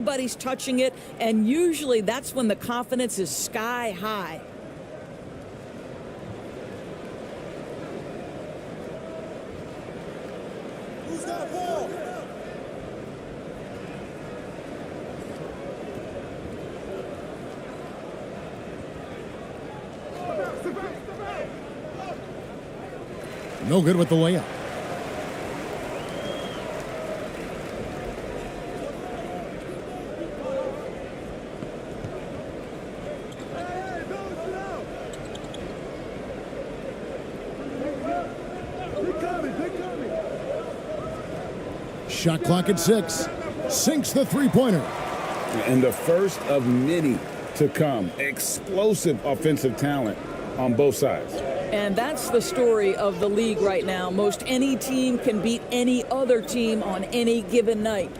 Everybody's touching it, and usually that's when the confidence is sky high. Who's got ball? No good with the layup. Shot clock at 6. Sinks the three-pointer. And the first of many to come. Explosive offensive talent on both sides. And that's the story of the league right now. Most any team can beat any other team on any given night.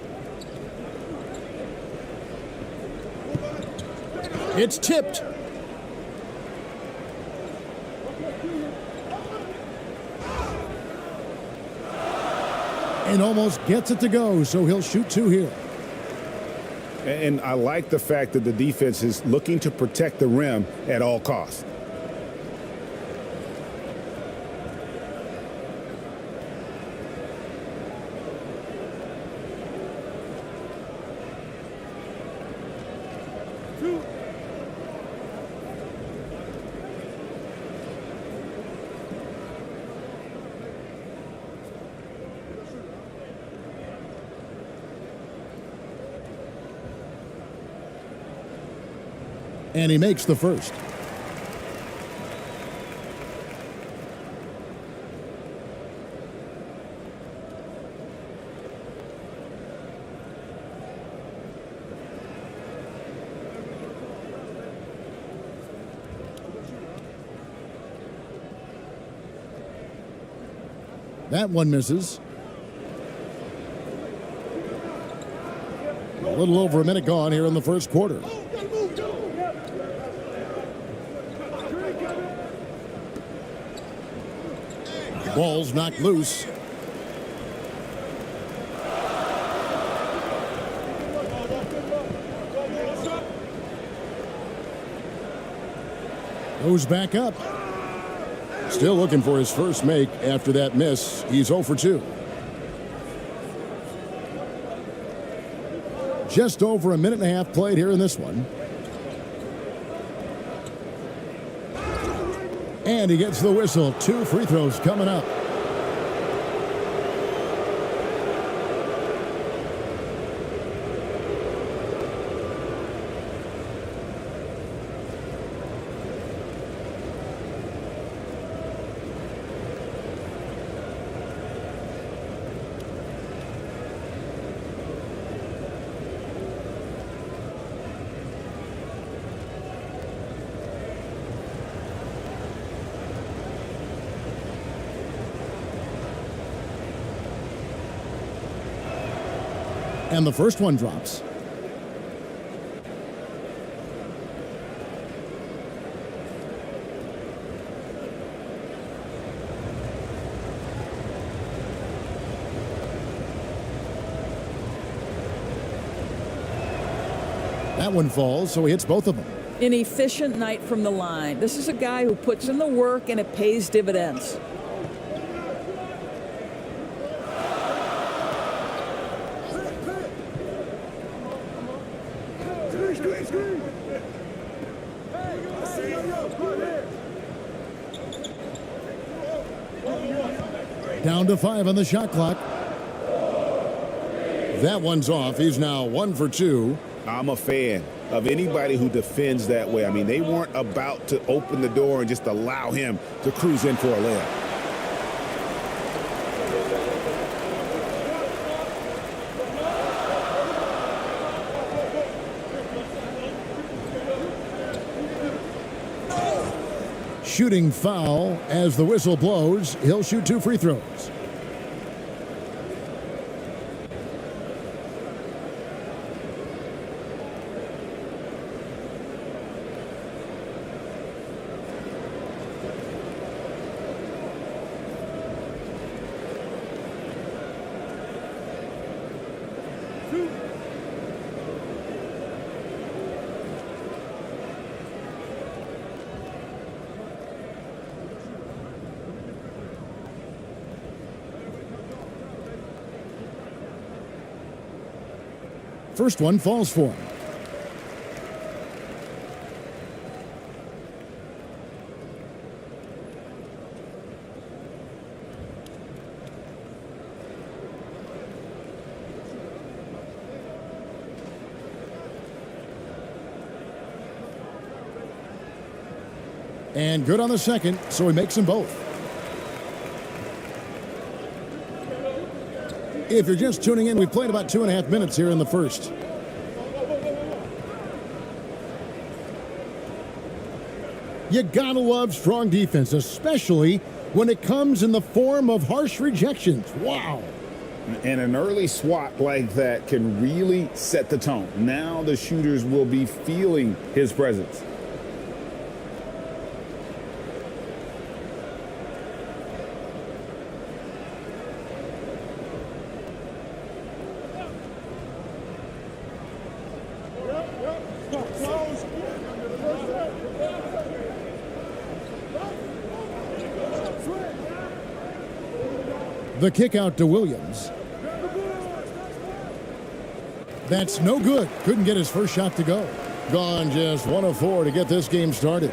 It's tipped. And almost gets it to go, so he'll shoot 2 here. And I like the fact that the defense is looking to protect the rim at all costs. And he makes the first. That one misses. A little over a minute gone here in the first quarter. Ball's knocked loose. Goes back up. Still looking for his first make after that miss. He's 0 for 2. Just over a minute and a half played here in this one. And he gets the whistle. 2 free throws coming up. And the first one drops. That one falls, so he hits both of them. An efficient night from the line. This is a guy who puts in the work and it pays dividends. Down to 5 on the shot clock. That one's off. He's now 1 for 2. I'm a fan of anybody who defends that way. I mean, they weren't about to open the door and just allow him to cruise in for a layup. Shooting foul as the whistle blows. He'll shoot 2 free throws. First one falls for him. And good on the second, so he makes them both. If you're just tuning in, we played about 2.5 minutes here in the first. You gotta love strong defense, especially when it comes in the form of harsh rejections. Wow. And an early swat like that can really set the tone. Now the shooters will be feeling his presence. The kick out to Williams. That's no good. Couldn't get his first shot to go. Gone just 1 of 4 to get this game started.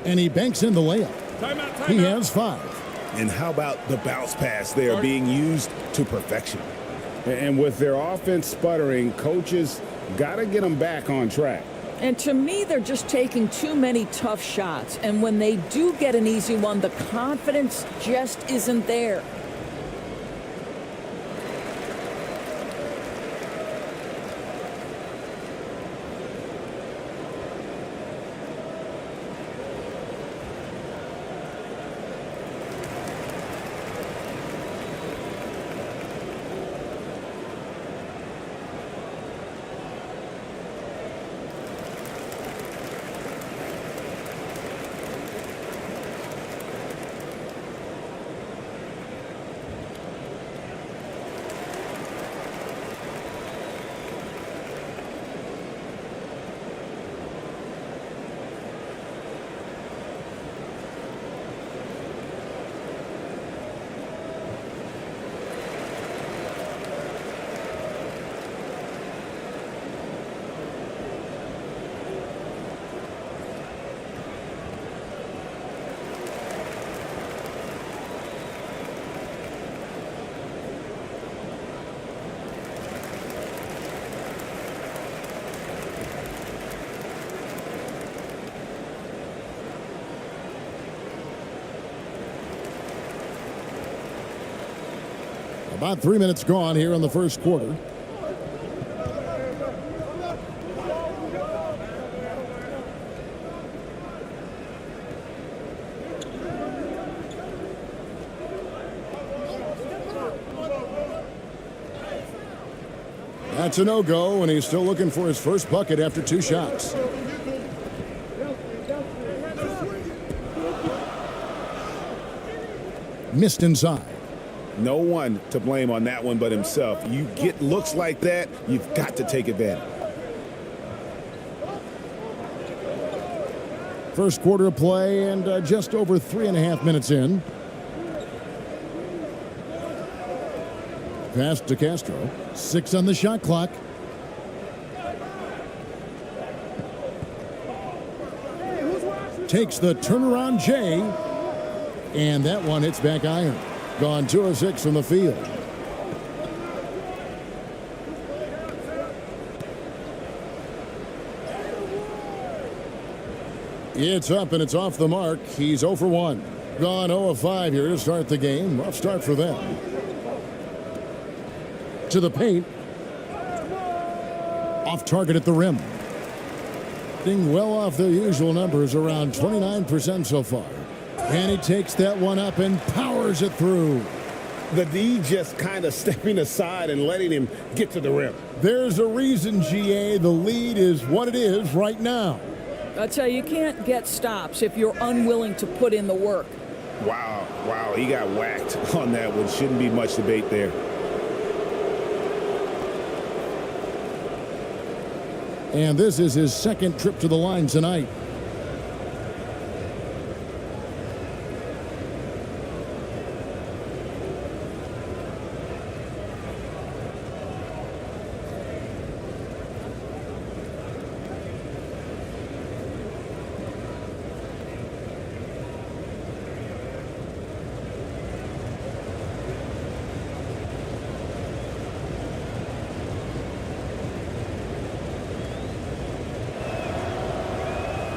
And he banks in the layup. He has 5. And how about the bounce pass there being used to perfection? And with their offense sputtering, coaches got to get them back on track. And to me, they're just taking too many tough shots. And when they do get an easy one, the confidence just isn't there. About 3 minutes gone here in the first quarter. That's a no-go, and he's still looking for his first bucket after 2 shots. Missed inside. No one to blame on that one but himself. You get looks like that, you've got to take advantage. First quarter of play and just over 3.5 minutes in. Pass to Castro. 6 on the shot clock. Takes the turnaround J. And that one hits back iron. Gone 2 of 6 from the field. It's up and it's off the mark. He's 0 for 1. Gone 0 of 5 here to start the game. Rough start for them. To the paint. Off target at the rim. Being well off their usual numbers, around 29% so far. And he takes that one up and powers it through. The D just kind of stepping aside and letting him get to the rim. There's a reason, GA, the lead is what it is right now. I tell you, you can't get stops if you're unwilling to put in the work. Wow, he got whacked on that one. Shouldn't be much debate there. And this is his second trip to the line tonight.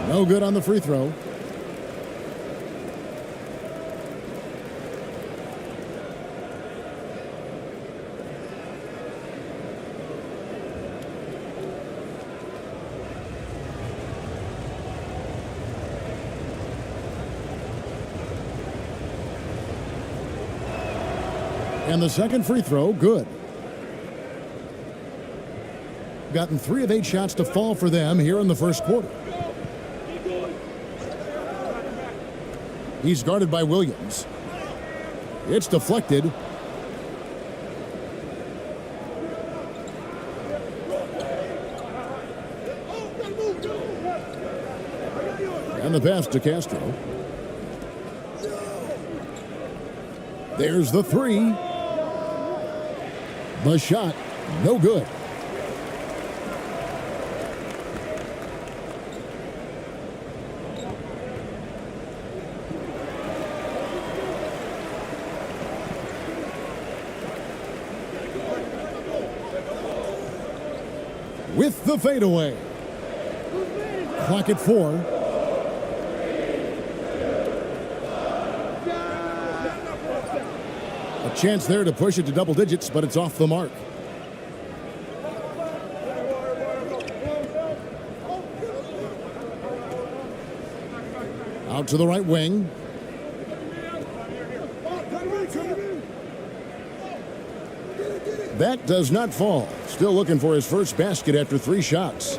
No good on the free throw. And the second free throw, good. Gotten 3 of 8 shots to fall for them here in the first quarter. He's guarded by Williams. It's deflected. And the pass to Castro. There's the three. The shot, no good. With the fadeaway. Clock at 4. A chance there to push it to double digits, but it's off the mark. Out to the right wing. That does not fall. Still looking for his first basket after 3 shots.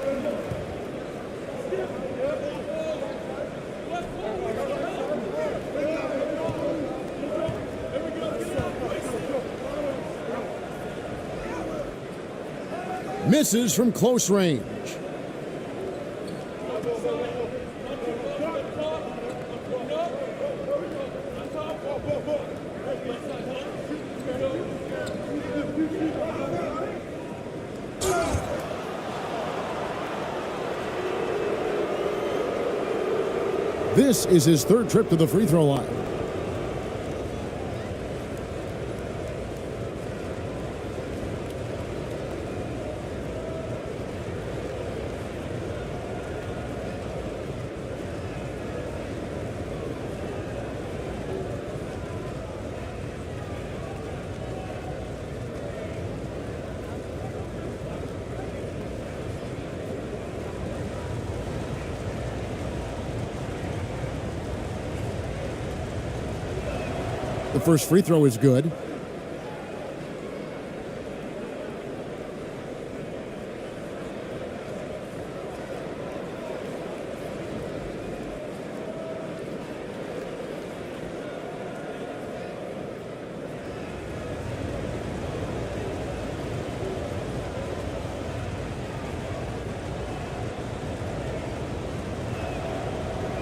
Misses from close range. This is his 3rd trip to the free throw line. The first free throw is good.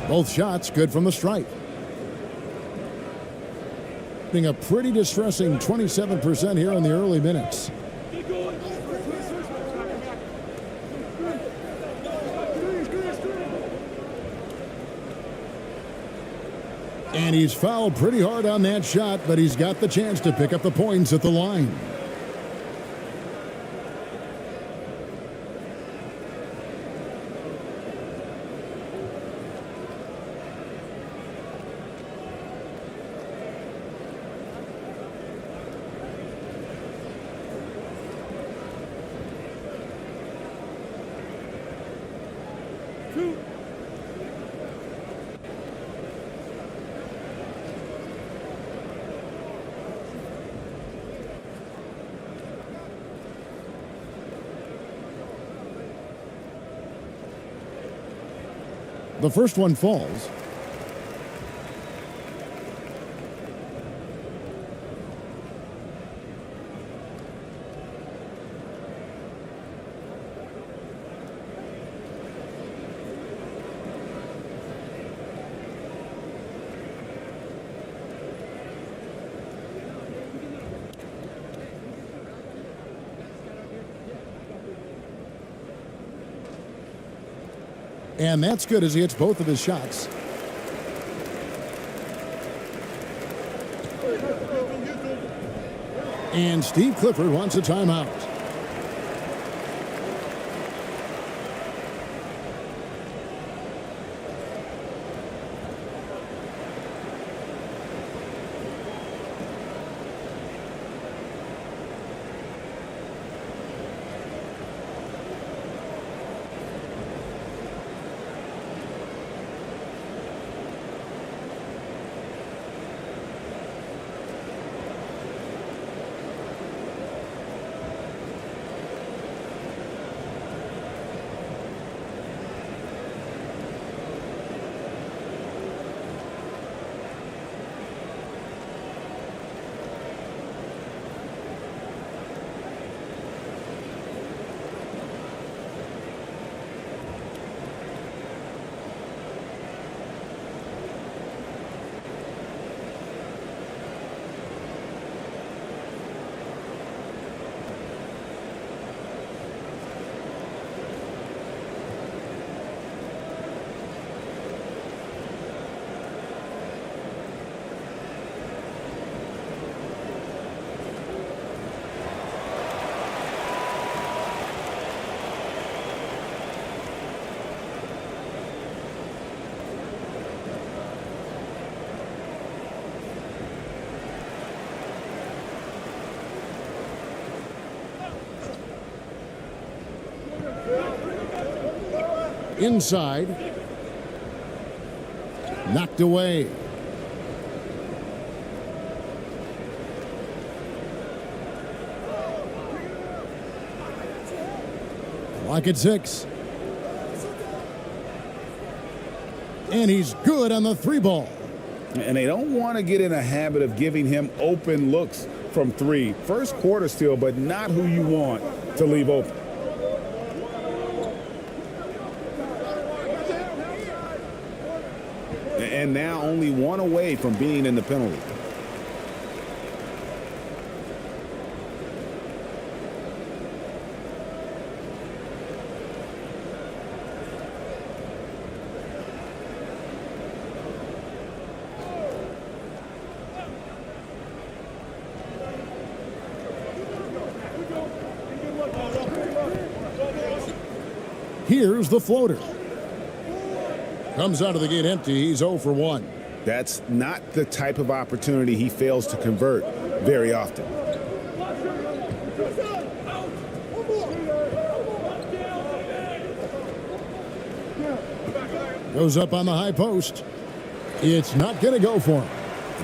Both shots good from the stripe. Being a pretty distressing 27% here in the early minutes. And he's fouled pretty hard on that shot, but he's got the chance to pick up the points at the line. The first one falls. And that's good as he hits both of his shots. And Steve Clifford wants a timeout. Inside. Knocked away. Clock at 6. And he's good on the 3-ball. And they don't want to get in a habit of giving him open looks from 3. First quarter still, but not who you want to leave open. And now only one away from being in the penalty. Here's the floater. Comes out of the gate empty. He's 0 for 1. That's not the type of opportunity he fails to convert very often. Goes up on the high post. It's not going to go for him.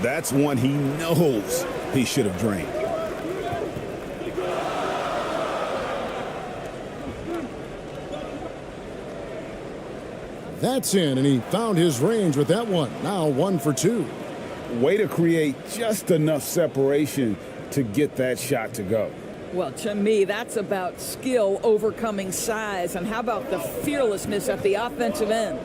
That's one he knows he should have drained. That's in, and he found his range with that one. Now 1 for 2. Way to create just enough separation to get that shot to go. Well, to me, that's about skill overcoming size. And how about the fearlessness at the offensive end?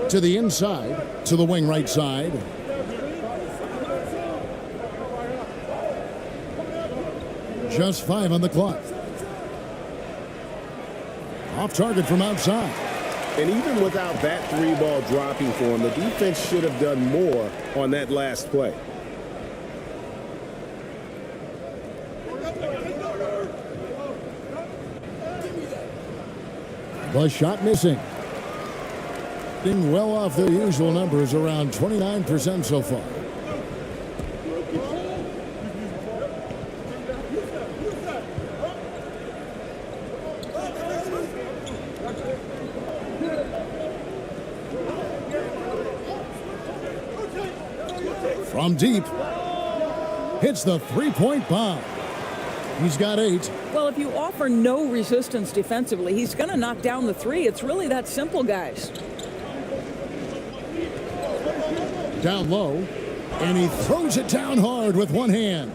To the inside, to the wing right side. Just 5 on the clock. Off target from outside. And even without that 3-ball dropping for him, the defense should have done more on that last play. The shot missing. Being well off their usual numbers, around 29% so far. From deep, hits the 3-point bomb. He's got 8. Well, if you offer no resistance defensively, he's going to knock down the 3. It's really that simple, guys. Down low, and he throws it down hard with one hand.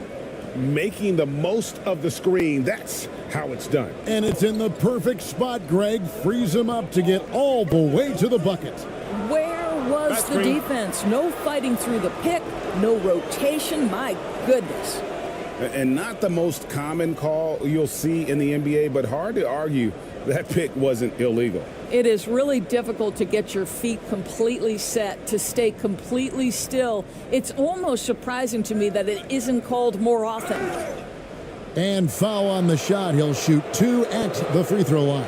Making the most of the screen, that's how it's done. And it's in the perfect spot. Greg frees him up to get all the way to the bucket. Where was the defense? No fighting through the pick, no rotation. My goodness. And not the most common call you'll see in the NBA, but hard to argue that pick wasn't illegal. It is really difficult to get your feet completely set, to stay completely still. It's almost surprising to me that it isn't called more often. And foul on the shot. He'll shoot 2 at the free throw line.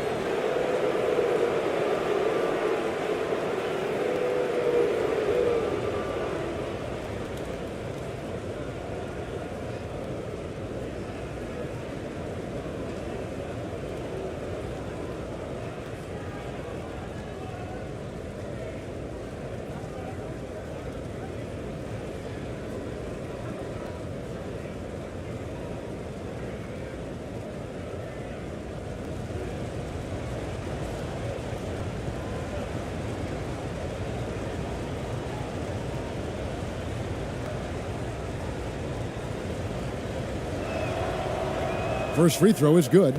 First free throw is good.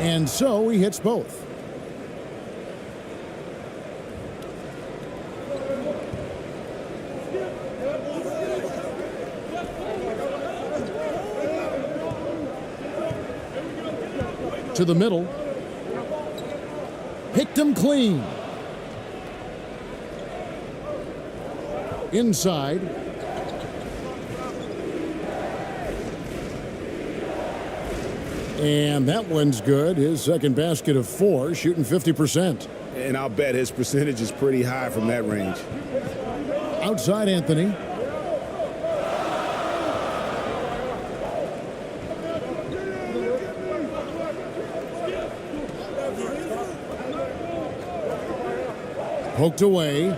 And so he hits both. To the middle. Picked him clean. Inside. And that one's good. His second basket of 4, shooting 50%. And I'll bet his percentage is pretty high from that range. Outside Anthony. Poked away.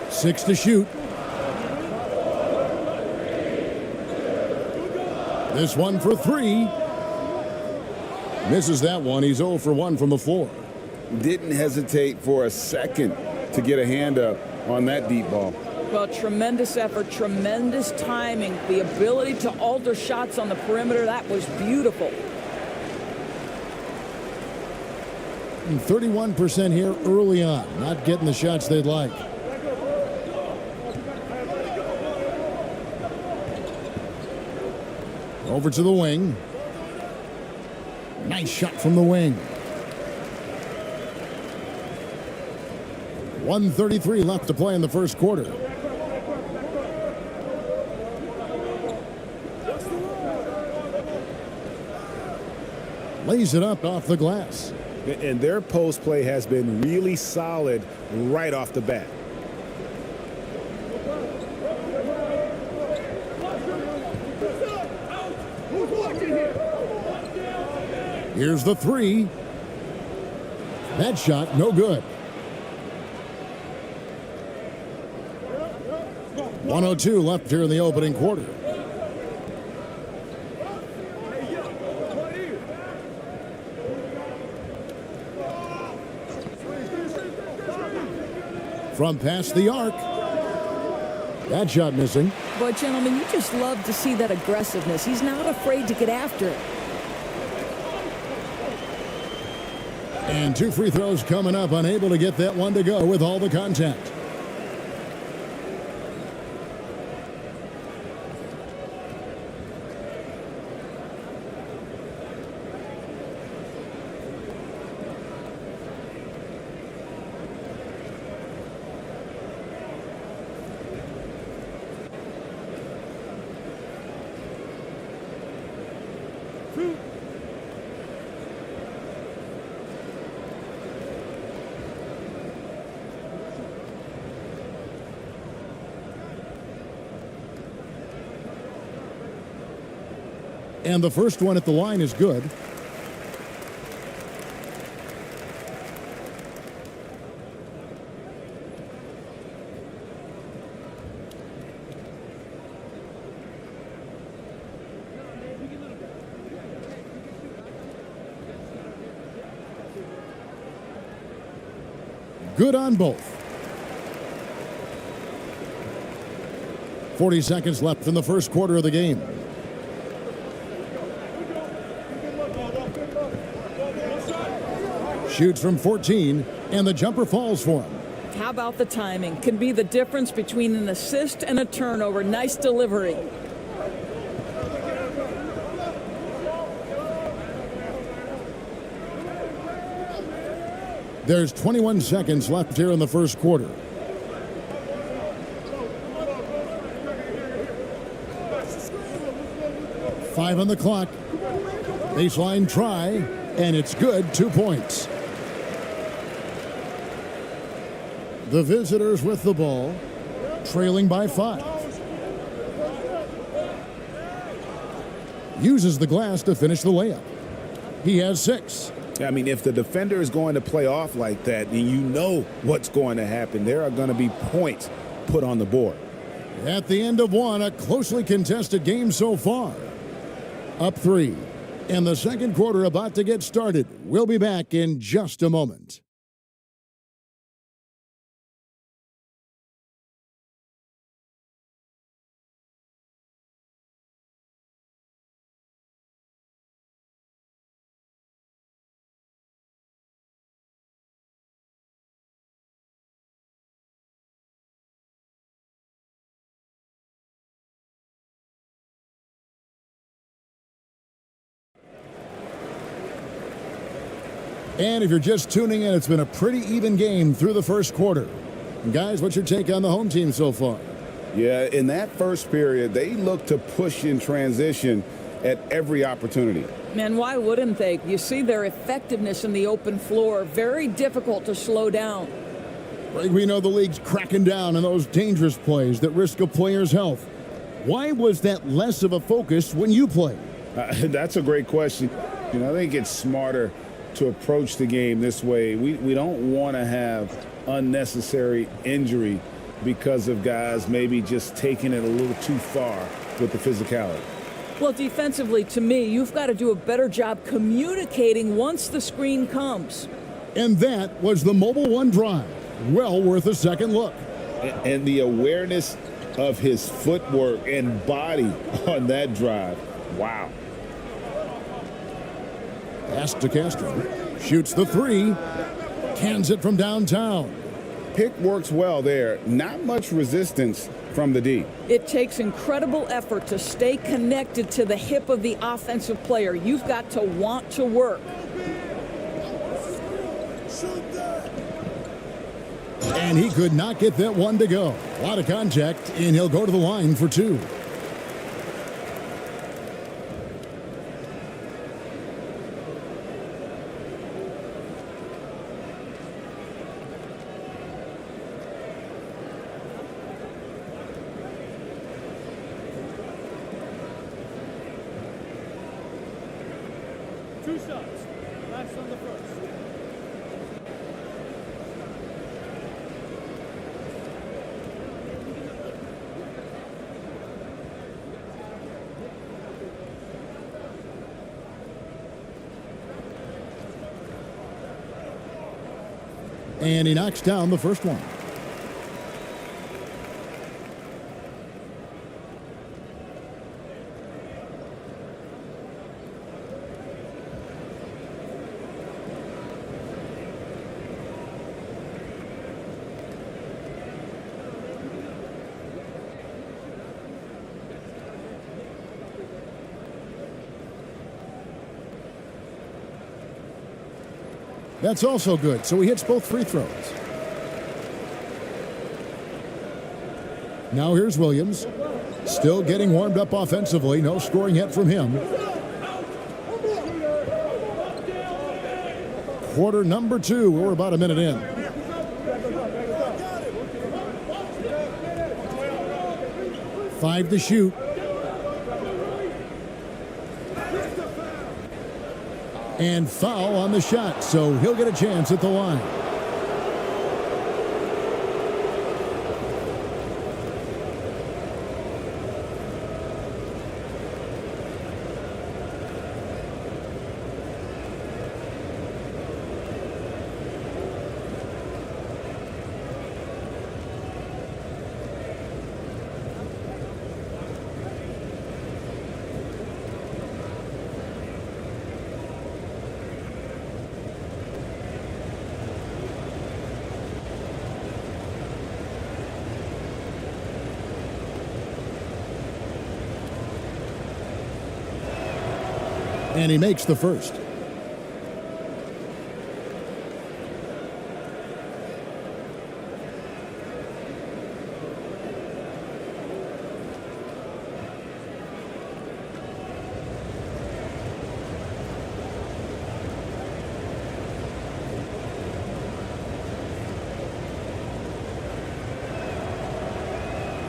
6 to shoot. This one for 3. Misses that one. He's 0 for 1 from the floor. Didn't hesitate for a second to get a hand up on that deep ball. Well, tremendous effort, tremendous timing, the ability to alter shots on the perimeter. That was beautiful. And 31% here early on. Not getting the shots they'd like. Over to the wing. Nice shot from the wing. 1:33 left to play in the first quarter. Lays it up off the glass. And their post play has been really solid right off the bat. Here's the 3. That shot, no good. 1:02 left here in the opening quarter. From past the arc. That shot missing. But, gentlemen, you just love to see that aggressiveness. He's not afraid to get after it. And 2 free throws coming up. Unable to get that one to go with all the contact. And the first one at the line is good. Good on both. 40 seconds left in the first quarter of the game. Shoots from 14, and the jumper falls for him. How about the timing? Can be the difference between an assist and a turnover. Nice delivery. There's 21 seconds left here in the first quarter. Five on the clock. Baseline try, and it's good. 2 points. The visitors with the ball, trailing by 5. Uses the glass to finish the layup. He has 6. I mean, if the defender is going to play off like that, then you know what's going to happen. There are going to be points put on the board. At the end of one, a closely contested game so far. Up 3. And the second quarter about to get started. We'll be back in just a moment. And if you're just tuning in, it's been a pretty even game through the first quarter. And guys, what's your take on the home team so far? Yeah, in that first period, they looked to push in transition at every opportunity. Man, why wouldn't they? You see their effectiveness in the open floor. Very difficult to slow down. We know the league's cracking down on those dangerous plays that risk a player's health. Why was that less of a focus when you played? That's a great question. You know, I think it's smarter to approach the game this way. We don't want to have unnecessary injury because of guys maybe just taking it a little too far with the physicality. Well, defensively, to me, you've got to do a better job communicating once the screen comes. And that was the Mobile One drive. Well worth a second look. And the awareness of his footwork and body on that drive. Wow. Pass to Castro. Shoots the 3. Cans it from downtown. Pick works well there. Not much resistance from the D. It takes incredible effort to stay connected to the hip of the offensive player. You've got to want to work. And he could not get that one to go. A lot of contact, and he'll go to the line for 2. Two shots. Last on the first. And he knocks down the first one. That's also good, so he hits both free throws. Now here's Williams. Still getting warmed up offensively. No scoring yet from him. Quarter number 2. We're about a minute in. Five to shoot. And foul on the shot, so he'll get a chance at the line. And he makes the first.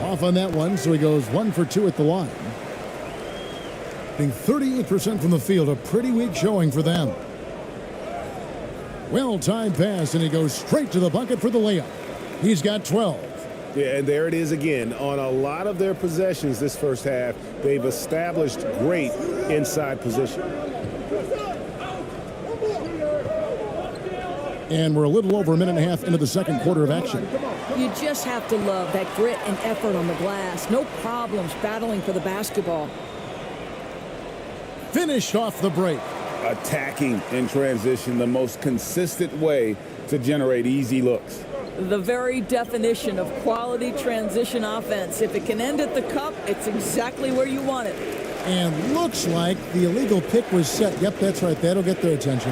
Off on that one, so he goes 1 for 2 at the line. Being 38% from the field, a pretty weak showing for them. Well-timed pass, and he goes straight to the bucket for the layup. He's got 12. Yeah, and there it is again. On a lot of their possessions this first half, they've established great inside position. And we're a little over a minute and a half into the second quarter of action. You just have to love that grit and effort on the glass. No problems battling for the basketball. Finished off the break. Attacking in transition, the most consistent way to generate easy looks. The very definition of quality transition offense. If it can end at the cup, it's exactly where you want it. And looks like the illegal pick was set. Yep, that's right. That'll get their attention.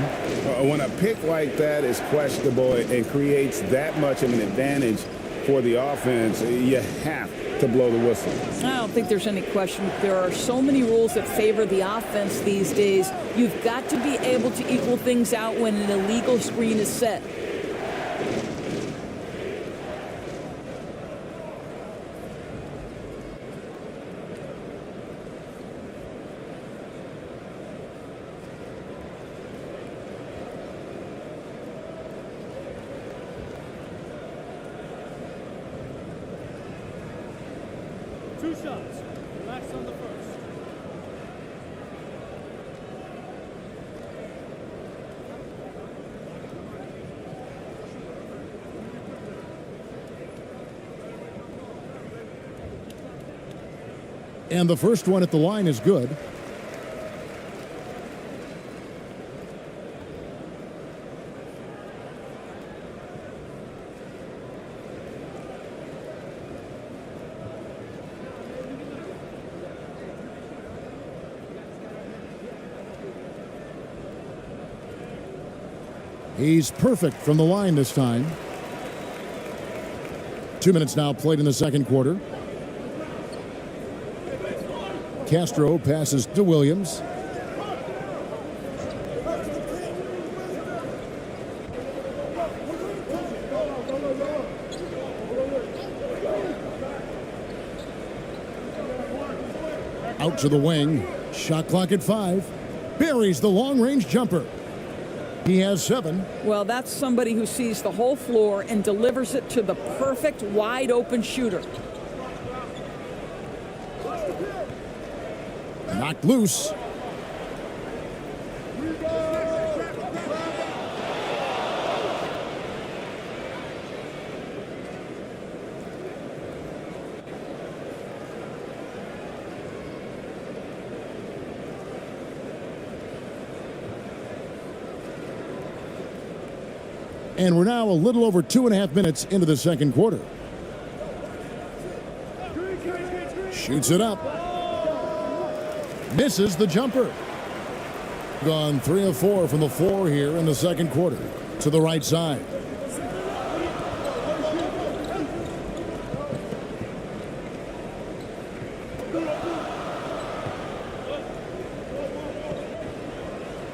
When a pick like that is questionable and creates that much of an advantage for the offense, you have to blow the whistle. I don't think there's any question. There are so many rules that favor the offense these days. You've got to be able to equal things out when an illegal screen is set. Two shots. Relax on the first. And the first one at the line is good. He's perfect from the line this time. 2 minutes now played in the second quarter. Castro passes to Williams. Out to the wing. Shot clock at 5. Buries the long-range jumper. He has 7. Well, that's somebody who sees the whole floor and delivers it to the perfect wide-open shooter. Knocked loose. And we're now a little over 2.5 minutes into the second quarter. Shoots it up. Misses the jumper. Gone 3 of 4 from the floor here in the second quarter. To the right side.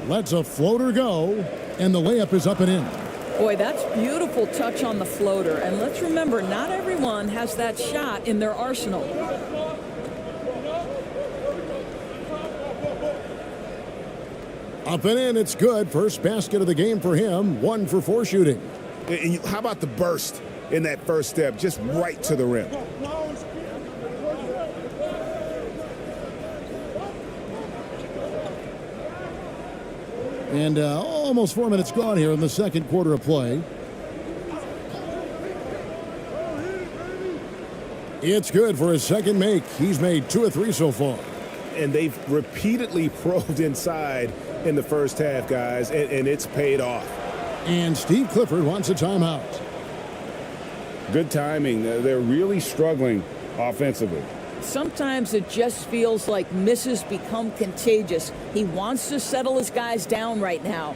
Lets a floater go, and the layup is up and in. Boy, that's beautiful touch on the floater. And let's remember, not everyone has that shot in their arsenal. Up and in, it's good. First basket of the game for him. 1 for 4 shooting. And how about the burst in that first step, just right to the rim? And almost 4 minutes gone here in the second quarter of play. It's good for his second make. He's made 2 of 3 so far. And they've repeatedly probed inside in the first half, guys, and it's paid off. And Steve Clifford wants a timeout. Good timing. They're really struggling offensively. sometimes it just feels like misses become contagious. He wants to settle his guys down right now.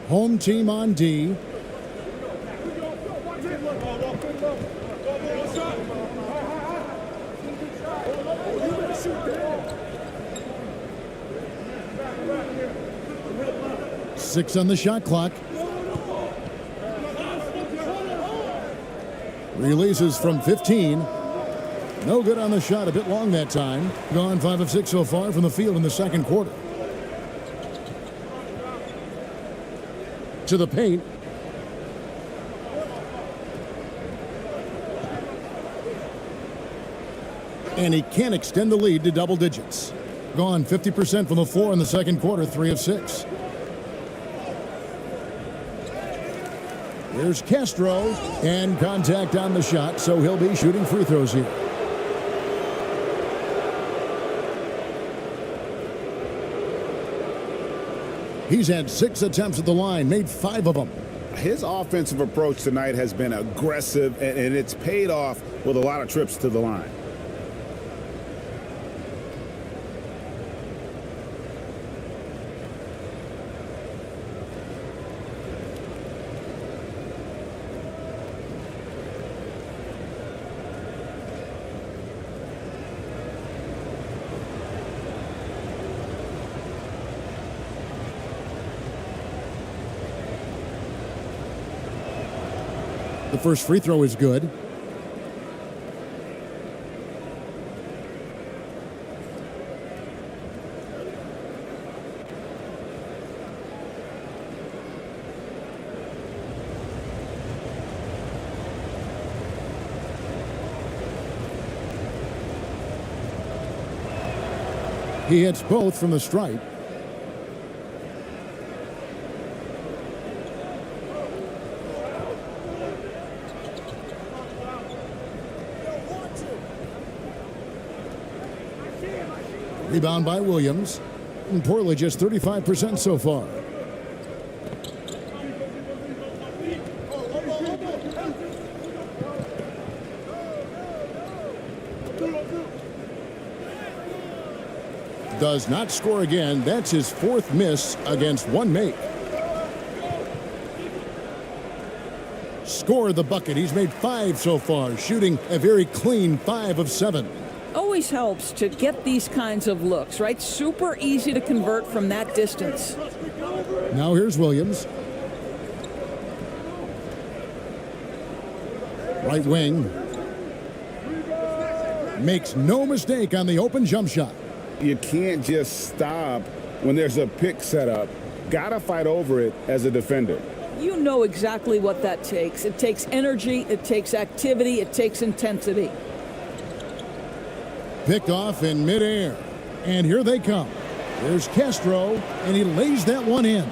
Home team on D. Six on the shot clock. Releases from 15. No good on the shot, a bit long that time. Gone 5 of 6 so far from the field in the second quarter. To the paint. And he can't extend the lead to double digits. Gone 50% from the floor in the second quarter, 3 of 6. Here's Castro, and contact on the shot, so he'll be shooting free throws here. He's had 6 attempts at the line, made 5 of them. His offensive approach tonight has been aggressive, and it's paid off with a lot of trips to the line. The first free throw is good. He hits both from the stripe. Rebound by Williams. And Portland just 35% so far. Does not score again. That's his 4th miss against 1 make. Scored the bucket. He's made 5 so far, shooting a very clean 5 of 7. Always helps to get these kinds of looks, right? Super easy to convert from that distance. Now here's Williams. Right wing. Makes no mistake on the open jump shot. You can't just stop when there's a pick set up. Gotta fight over it as a defender. You know exactly what that takes. It takes energy, it takes activity, it takes intensity. Picked off in midair. And here they come. There's Castro, and he lays that one in.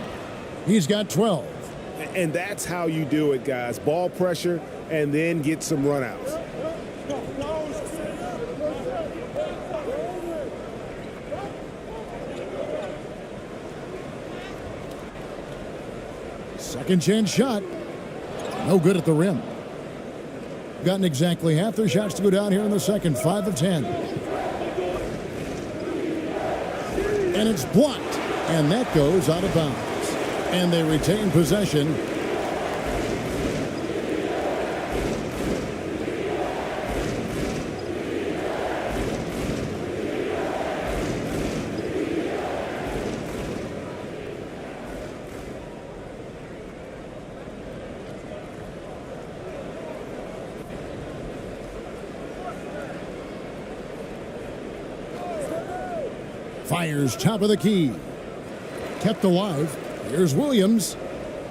He's got 12. And that's how you do it, guys. Ball pressure and then get some runouts. Second chance shot. No good at the rim. Gotten exactly half their shots to go down here in the second. 5 of 10. And it's blocked. And that goes out of bounds. And they retain possession. Fires top of the key. Kept alive. Here's Williams.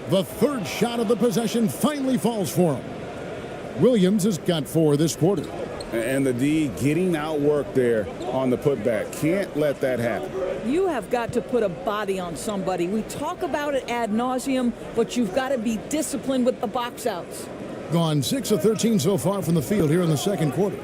The third shot of the possession finally falls for him. Williams has got 4 this quarter. And the D getting outworked there on the putback. Can't let that happen. You have got to put a body on somebody. We talk about it ad nauseum, but you've got to be disciplined with the box outs. Gone 6 of 13 so far from the field here in the second quarter.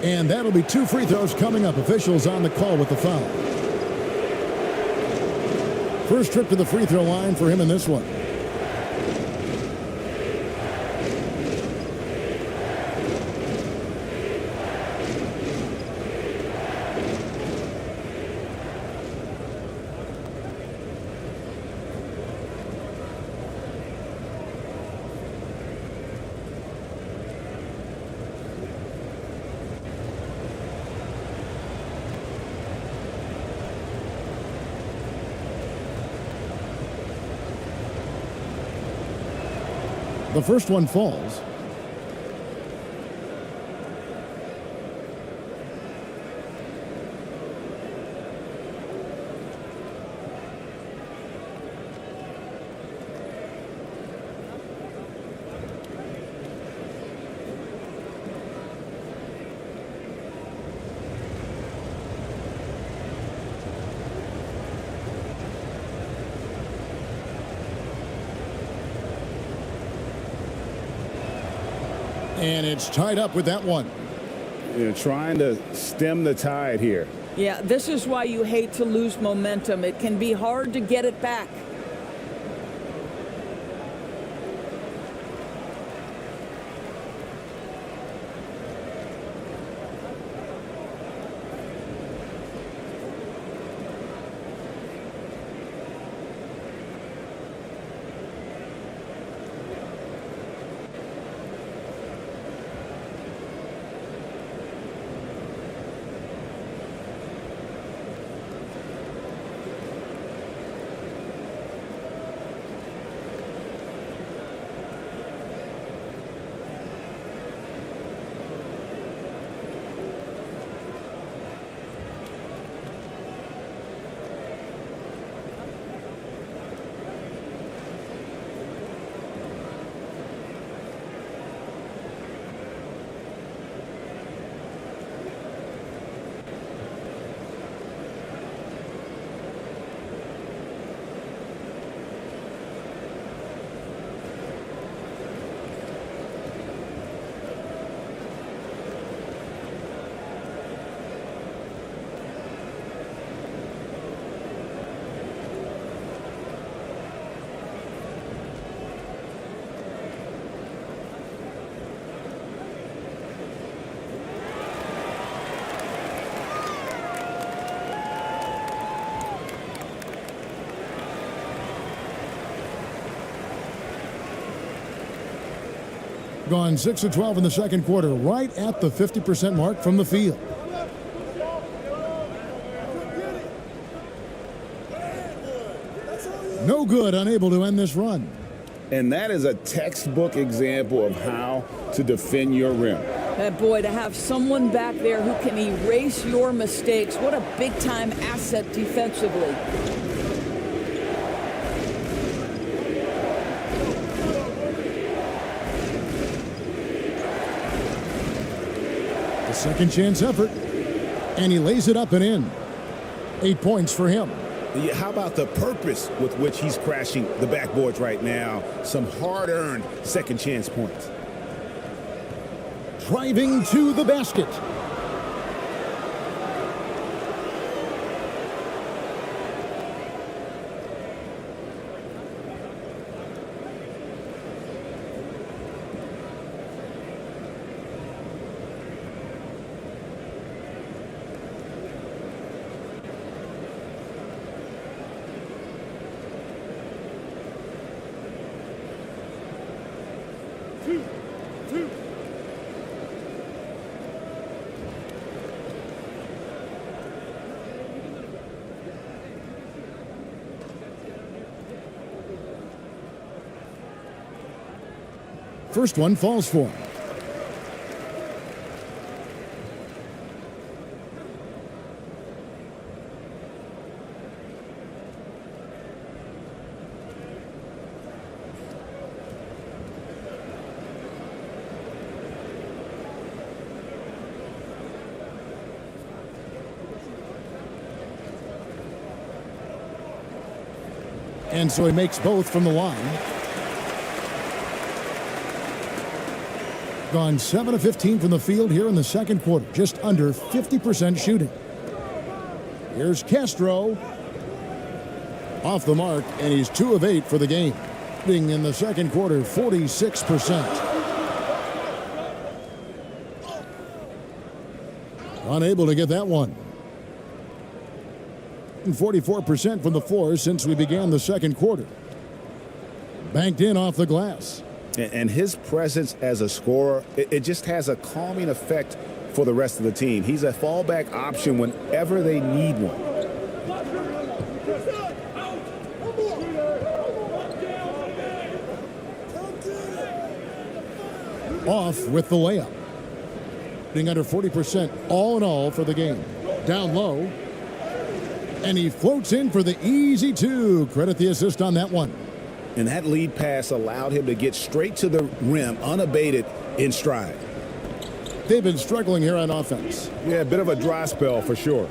And that'll be 2 free throws coming up. Officials on the call with the foul. First trip to the free throw line for him in this one. The first one falls. And it's tied up with that one. You're trying to stem the tide here. Yeah, this is why you hate to lose momentum. It can be hard to get it back. Gone 6 of 12 in the second quarter, right at the 50% mark from the field. No good, unable to end this run. And that is a textbook example of how to defend your rim. Boy, to have someone back there who can erase your mistakes, what a big-time asset defensively. The second chance effort, and he lays it up and in. 8 points for him. Yeah, how about the purpose with which he's crashing the backboards right now? Some hard-earned second chance points. Driving to the basket. 2, 2. First one falls for him. And so he makes both from the line. Gone 7 of 15 from the field here in the second quarter. Just under 50% shooting. Here's Castro. Off the mark, and he's 2 of 8 for the game. Being in the second quarter, 46%. Unable to get that one. 44% from the floor since we began the second quarter. Banked in off the glass. And his presence as a scorer, it just has a calming effect for the rest of the team. He's a fallback option whenever they need one. Off with the layup. Being under 40% all in all for the game. Down low. And he floats in for the easy 2. Credit the assist on that one. And that lead pass allowed him to get straight to the rim unabated in stride. They've been struggling here on offense. Yeah, a bit of a dry spell for sure.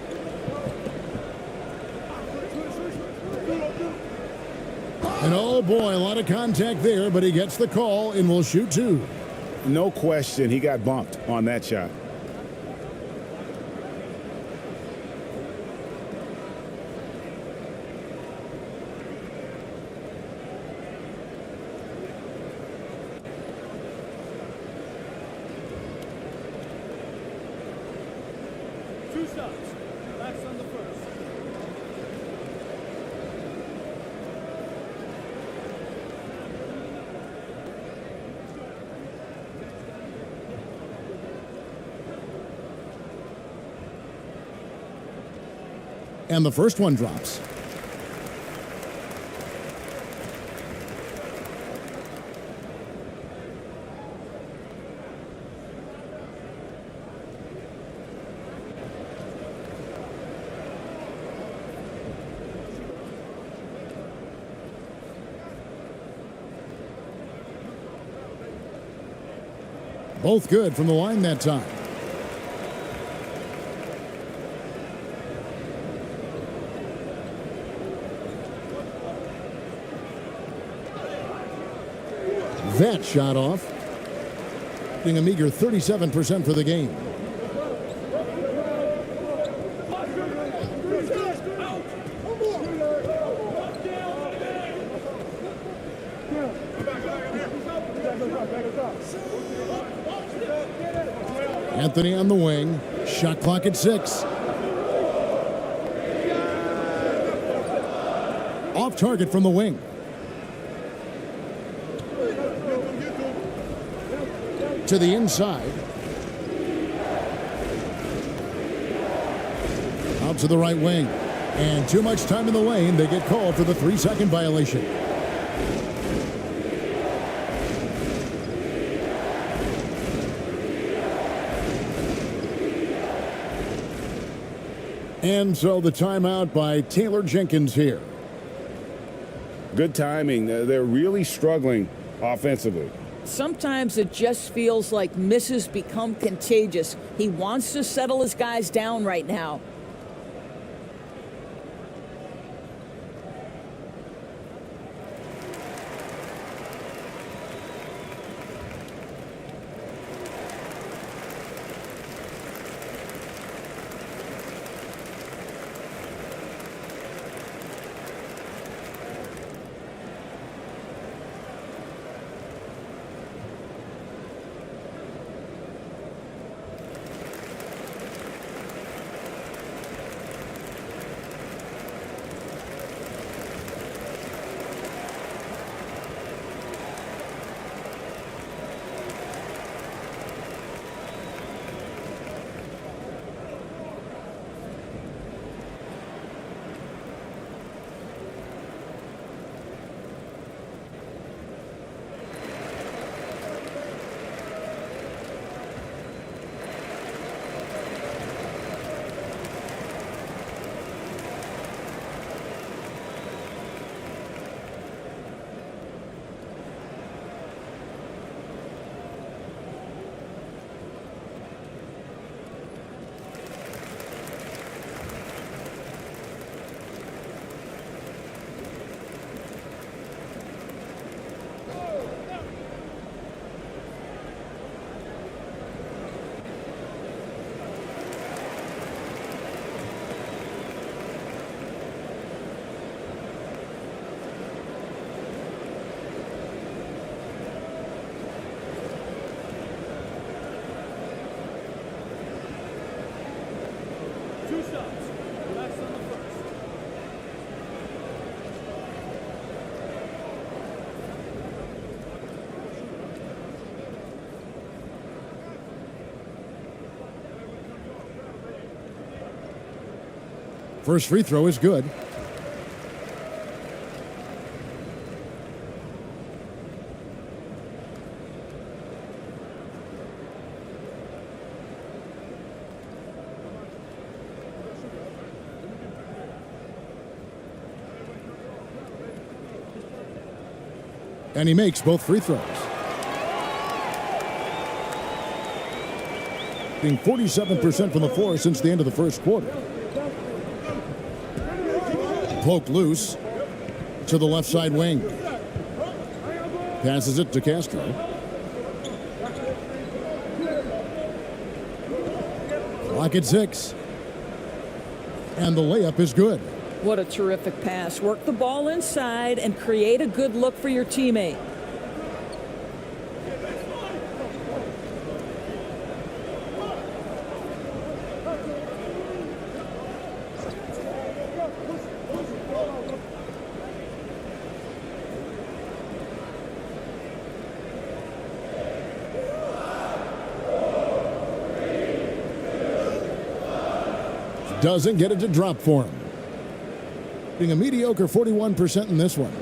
And oh boy, a lot of contact there, but he gets the call and will shoot 2. No question, he got bumped on that shot. And the first one drops. Both good from the line that time. That shot off. Being a meager 37% for the game. Anthony on the wing. Shot clock at 6. Off target from the wing. To the inside. Out to the right wing. And too much time in the lane. They get called for the 3-second violation. And so the timeout by Taylor Jenkins here. Good timing. They're really struggling offensively. Sometimes it just feels like misses become contagious. He wants to settle his guys down right now. First free throw is good. And he makes both free throws. Being 47% from the floor since the end of the first quarter. Poked loose to the left side wing. Passes it to Castro. Clock at 6. And the layup is good. What a terrific pass. Work the ball inside and create a good look for your teammate. Doesn't get it to drop for him. Being a mediocre 41% in this one.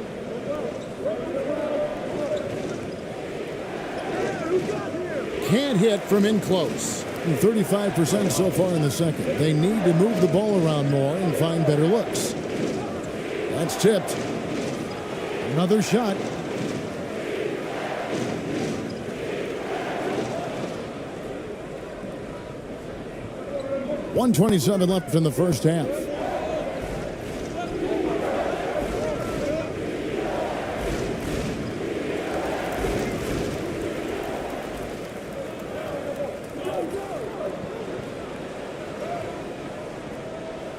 Can't hit from in close. 35% so far in the second. They need to move the ball around more and find better looks. That's tipped. Another shot. .127 left in the first half.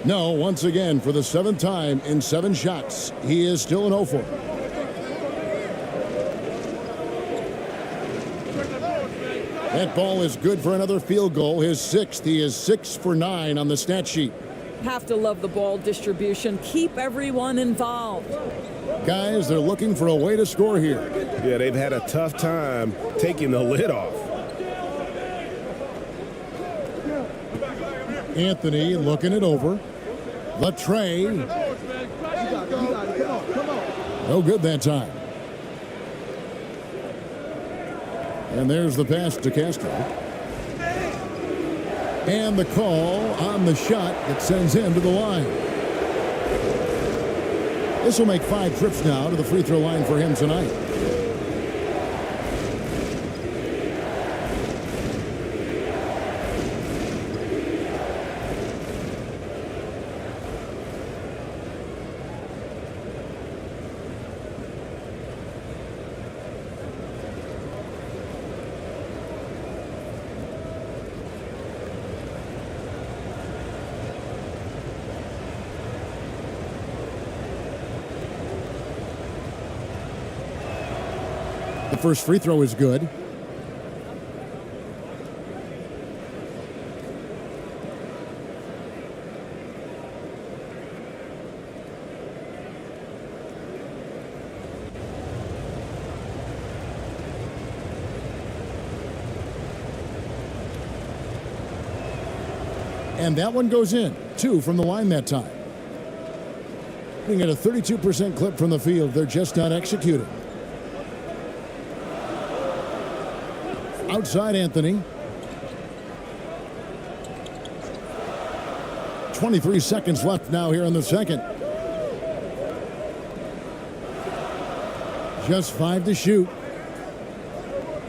No, once again, for the 7th time in 7 shots, he is still an 0 for. That ball is good for another field goal, his 6th. He is 6 for 9 on the stat sheet. Have to love the ball distribution. Keep everyone involved. Guys, they're looking for a way to score here. Yeah, they've had a tough time taking the lid off. Anthony looking it over. Latre. No good that time. And there's the pass to Castro. And the call on the shot that sends him to the line. This will make 5 trips now to the free throw line for him tonight. The first free throw is good. And that one goes in. 2 from the line that time. Being at a 32% clip from the field, they're just not executing. Outside Anthony. 23 seconds left now here in the second. Just 5 to shoot.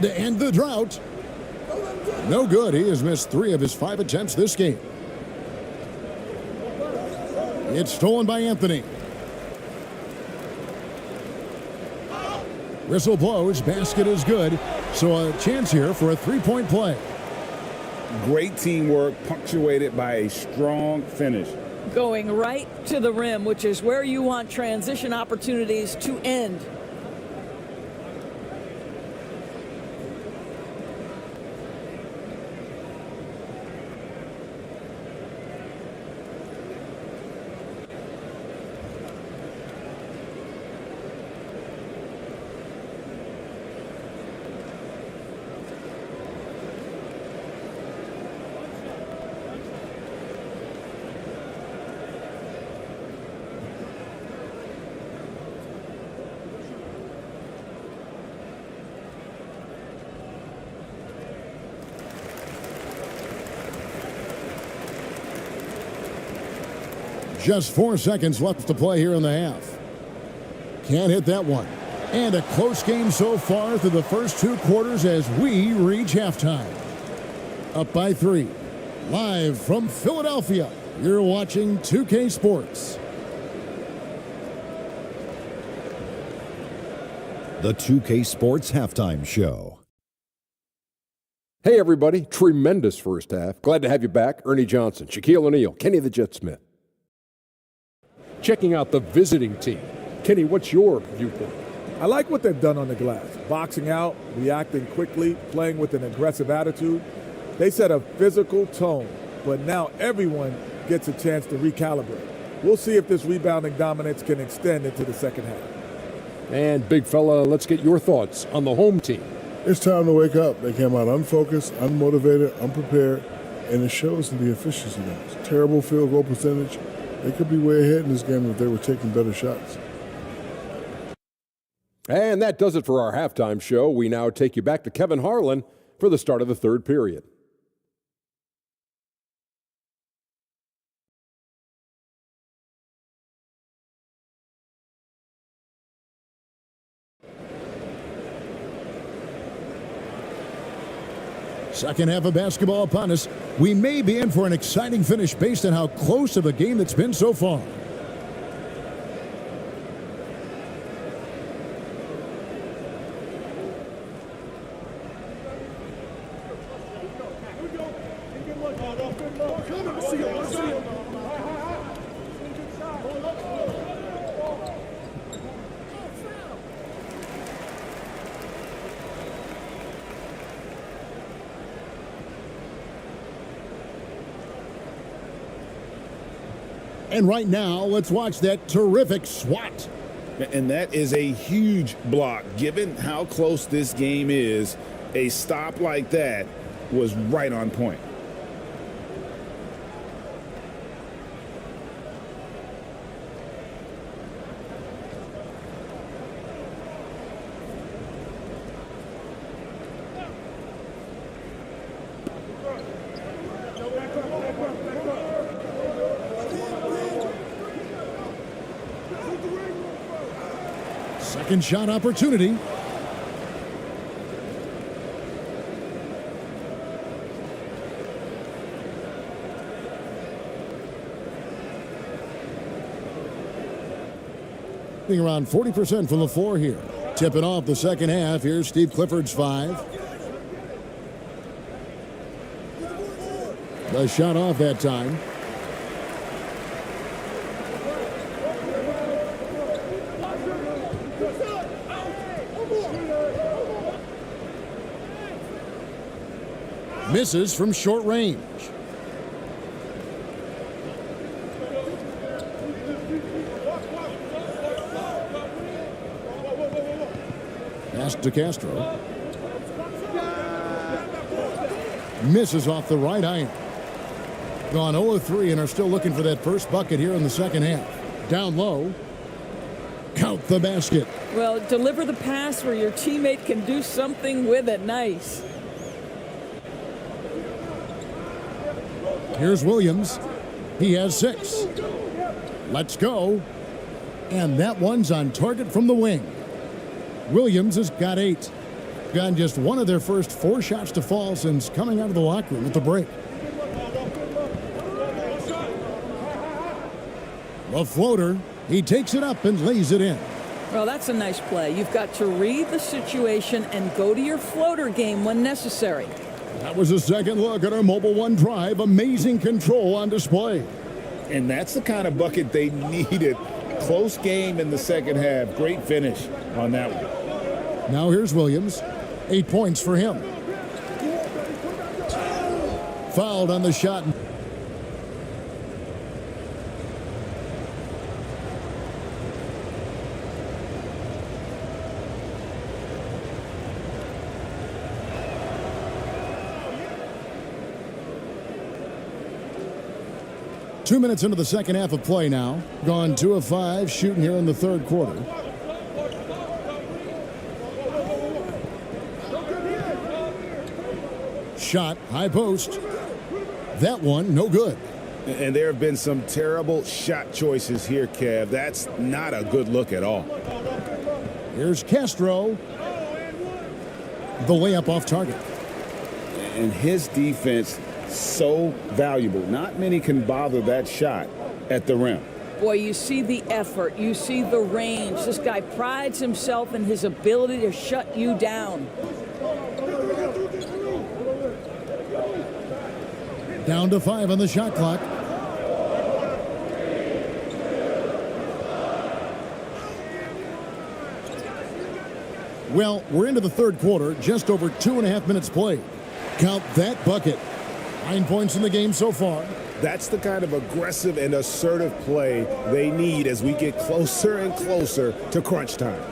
To end the drought. No good. He has missed 3 of his 5 attempts this game. It's stolen by Anthony. Whistle blows. Basket is good. So a chance here for a 3-point play. Great teamwork, punctuated by a strong finish. Going right to the rim, which is where you want transition opportunities to end. Just 4 seconds left to play here in the half. Can't hit that one. And a close game so far through the first 2 quarters as we reach halftime. Up by 3. Live from Philadelphia, you're watching 2K Sports. The 2K Sports Halftime Show. Hey everybody, tremendous first half. Glad to have you back. Ernie Johnson, Shaquille O'Neal, Kenny the Jet Smith. Checking out the visiting team. Kenny, what's your viewpoint? I like what they've done on the glass. Boxing out, reacting quickly, playing with an aggressive attitude. They set a physical tone, but now everyone gets a chance to recalibrate. We'll see if this rebounding dominance can extend into the second half. And big fella, let's get your thoughts on the home team. It's time to wake up. They came out unfocused, unmotivated, unprepared, and it shows in the efficiency numbers. Terrible field goal percentage. They could be way ahead in this game if they were taking better shots. And that does it for our halftime show. We now take you back to Kevin Harlan for the start of the third period. Second half of basketball upon us. We may be in for an exciting finish based on how close of a game it's been so far. And right now, let's watch that terrific swat. And that is a huge block. Given how close this game is, a stop like that was right on point. Second shot opportunity. Around 40% from the floor here. Tipping off the second half. Here's Steve Clifford's 5. The shot off that time. Misses from short range. Pass to Castro. Misses off the right iron. Gone 0 of 3 and are still looking for that first bucket here in the second half. Down low. Count the basket. Well, deliver the pass where your teammate can do something with it. Nice. Here's Williams. He has 6. Let's go. And that one's on target from the wing. Williams has got 8. Gotten just one of their first 4 shots to fall since coming out of the locker room at the break. The floater. He takes it up and lays it in. Well, that's a nice play. You've got to read the situation and go to your floater game when necessary. That was a second look at our Mobile One drive. Amazing control on display. And that's the kind of bucket they needed. Close game in the second half. Great finish on that one. Now here's Williams. 8 points for him. Fouled on the shot. 2 minutes into the second half of play now. Gone 2 of 5 shooting here in the third quarter. Shot, high post. That one, no good. And there have been some terrible shot choices here, Kev. That's not a good look at all. Here's Castro. The layup off target. And his defense, so valuable. Not many can bother that shot at the rim. Boy, you see the effort. You see the range. This guy prides himself in his ability to shut you down. Down to 5 on the shot clock. Well, we're into the third quarter, just over 2.5 minutes played. Count that bucket. 9 points in the game so far. That's the kind of aggressive and assertive play they need as we get closer and closer to crunch time.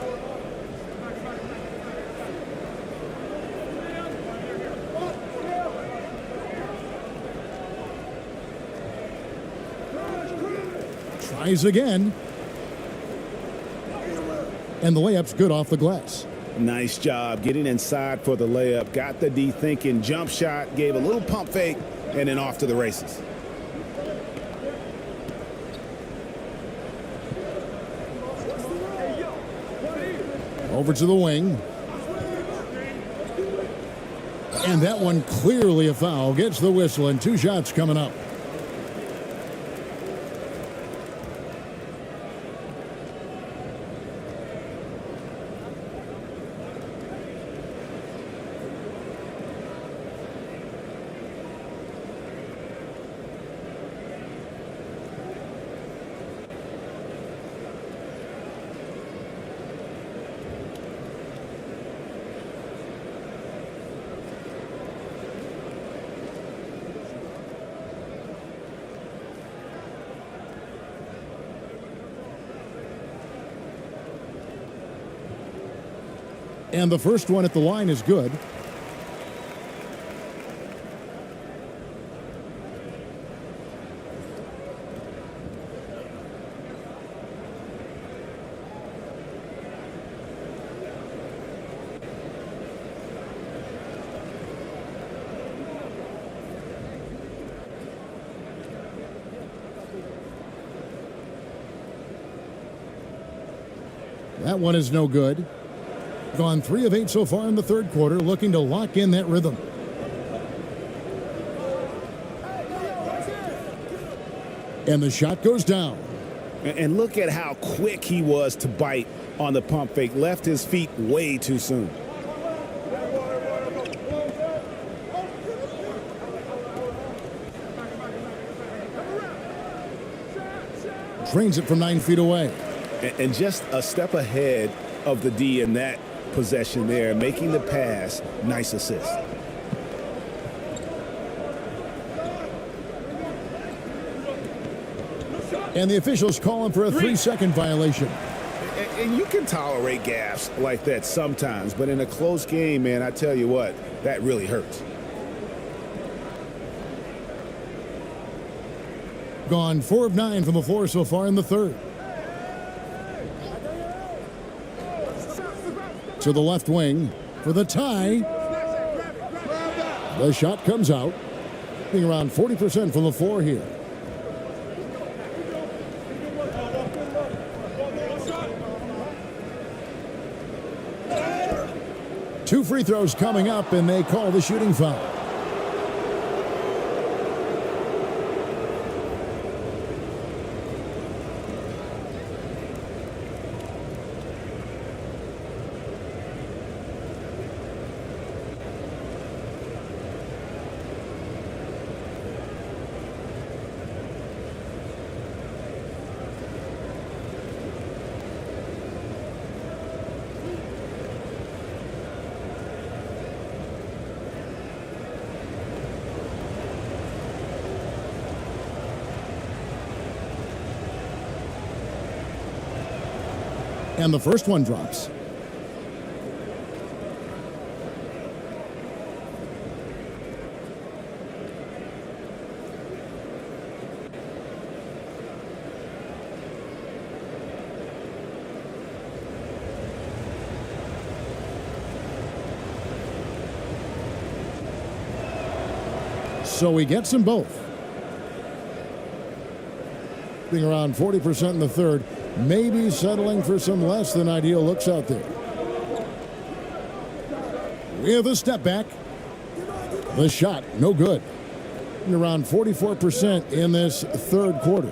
Tries again. And the layup's good off the glass. Nice job getting inside for the layup. Got the D thinking, jump shot, gave a little pump fake, and then off to the races. Over to the wing. And that one clearly a foul. Gets the whistle, and 2 shots coming up. And the first one at the line is good. That one is no good. Gone 3 of 8 so far in the third quarter, looking to lock in that rhythm. And the shot goes down. And look at how quick he was to bite on the pump fake. Left his feet way too soon. Trains it from 9 feet away. And just a step ahead of the D in that possession there, making the pass. Nice assist. And the officials calling for a 3-second violation. And you can tolerate gaffes like that sometimes, but in a close game, man, I tell you what, that really hurts. Gone 4 of 9 from the floor so far in the third. To the left wing for the tie. The shot comes out. Being around 40% from the floor here. Two free throws coming up, and they call the shooting foul. And the first one drops. So he gets them both. Being around 40% in the third, maybe settling for some less than ideal looks out there. With a step back. The shot, no good. And around 44% in this third quarter.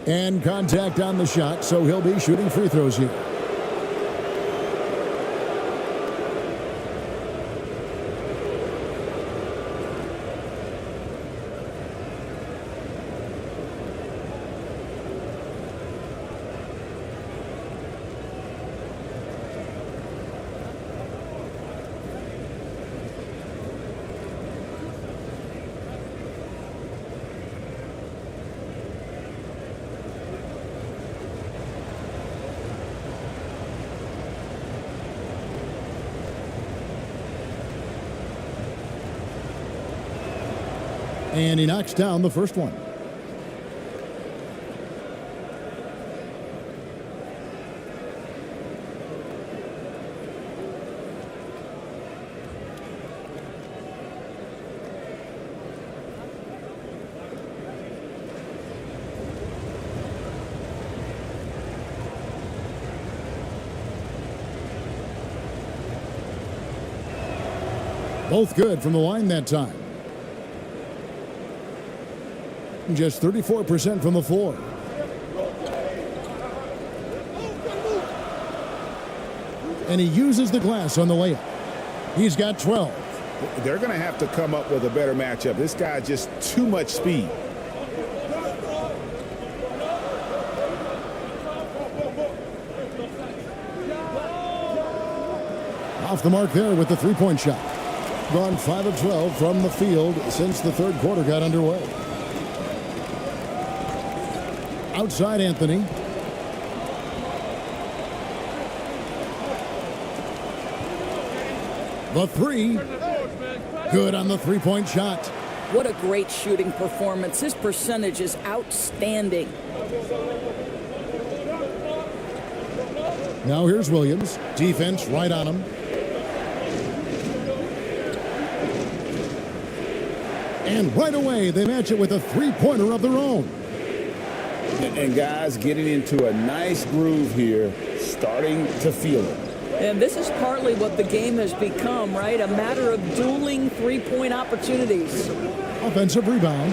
And contact on the shot, so he'll be shooting free throws here. And he knocks down the first one. Both good from the line that time. Just 34% from the floor. And he uses the glass on the layup. He's got 12. They're going to have to come up with a better matchup. This guy just too much speed. Off the mark there with the three-point shot. Gone 5 of 12 from the field since the third quarter got underway. Outside Anthony. The three. Good on the three-point shot. What a great shooting performance. His percentage is outstanding. Now here's Williams. Defense right on him. And right away, they match it with a three-pointer of their own. And guys getting into a nice groove here, starting to feel it. And this is partly what the game has become, right? A matter of dueling three-point opportunities. Offensive rebound.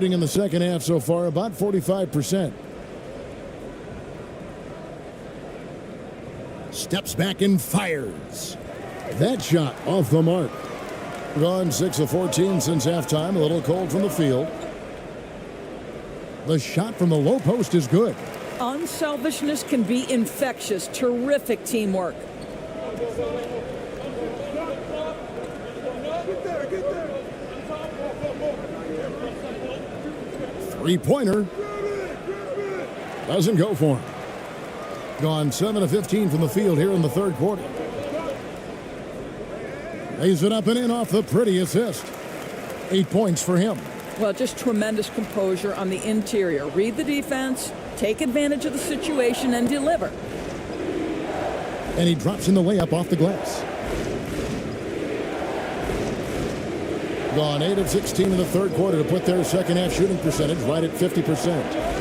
In the second half so far, about 45%. Steps back and fires. That shot off the mark. Gone 6 of 14 since halftime. A little cold from the field. The shot from the low post is good. Unselfishness can be infectious. Terrific teamwork. Three-pointer. Doesn't go for him. Gone 7 of 15 from the field here in the third quarter. Lays it up and in off the pretty assist. 8 points for him. Well, just tremendous composure on the interior. Read the defense, take advantage of the situation, and deliver. And he drops in the layup off the glass. Gone 8 of 16 in the third quarter to put their second half shooting percentage right at 50%.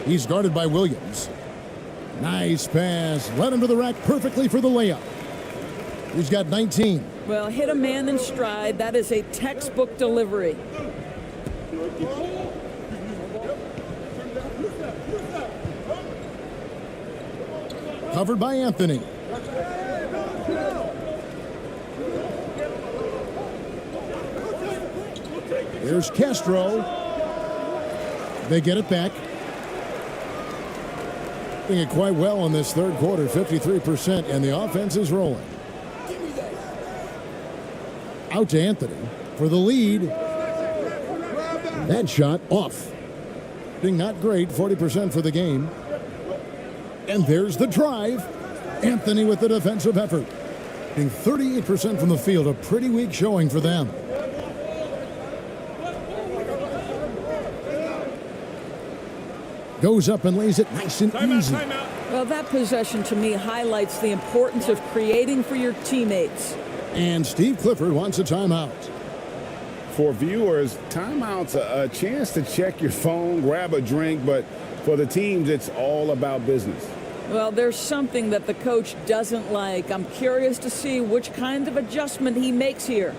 He's guarded by Williams. Nice pass. Led him to the rack perfectly for the layup. He's got 19. Well, hit a man in stride. That is a textbook delivery. Covered by Anthony. Here's Castro. They get it back. Doing it quite well in this third quarter, 53%, and the offense is rolling. Out to Anthony for the lead. That shot off. Being not great, 40% for the game. And there's the drive. Anthony with the defensive effort. Being 38% from the field, a pretty weak showing for them. Goes up and lays it nice and easy. Well, that possession to me highlights the importance of creating for your teammates. And Steve Clifford wants a timeout. For viewers, timeout's a chance to check your phone, grab a drink, but for the teams, it's all about business. Well, there's something that the coach doesn't like. I'm curious to see which kind of adjustment he makes here.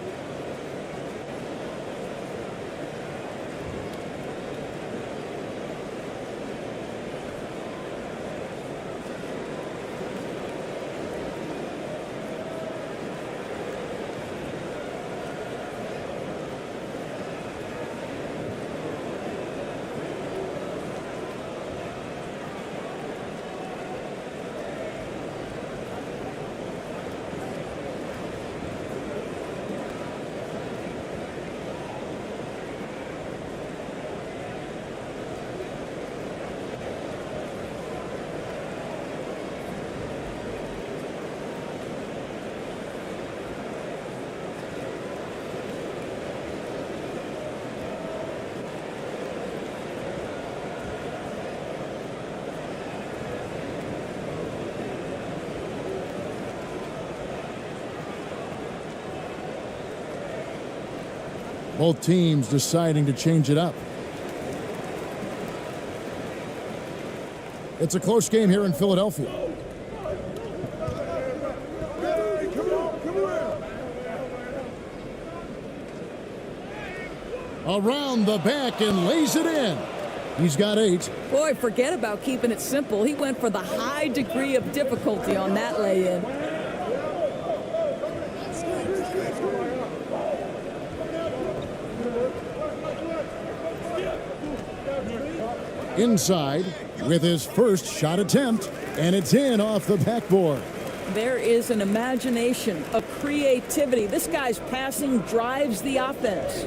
Both teams deciding to change it up. It's a close game here in Philadelphia. Around the back and lays it in. He's got 8. Boy, forget about keeping it simple. He went for the high degree of difficulty on that lay-in. Inside with his first shot attempt, and it's in off the backboard. There is an imagination, a creativity. This guy's passing drives the offense.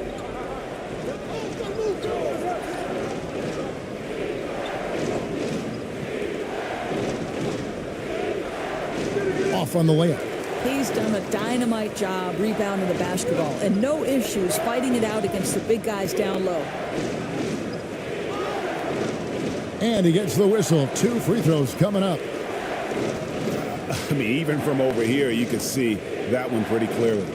Off on the layup. He's done a dynamite job rebounding the basketball, and no issues fighting it out against the big guys down low. And he gets the whistle. 2 free throws coming up. I mean, even from over here, you can see that one pretty clearly.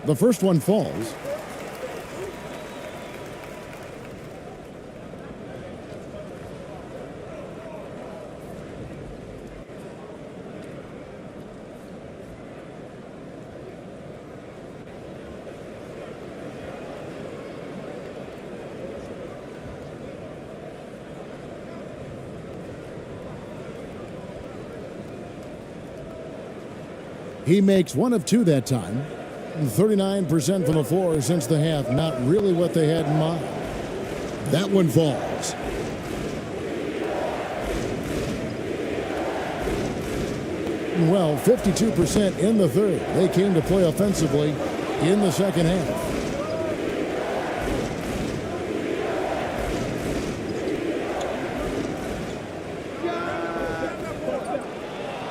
The first one falls. He makes 1 of 2 that time. 39% from the floor since the half. Not really what they had in mind. That one falls. Well, 52% in the third. They came to play offensively in the second half.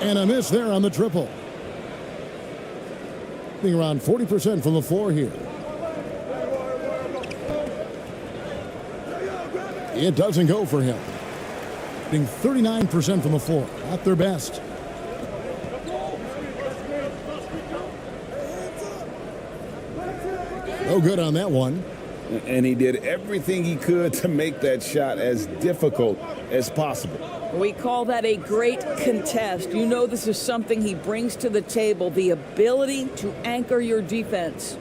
And a miss there on the triple. Around 40% from the floor here. It doesn't go for him. Being 39% from the floor. Not their best. No good on that one. And he did everything he could to make that shot as difficult as possible. We call that a great contest. You know this is something he brings to the table, the ability to anchor your defense.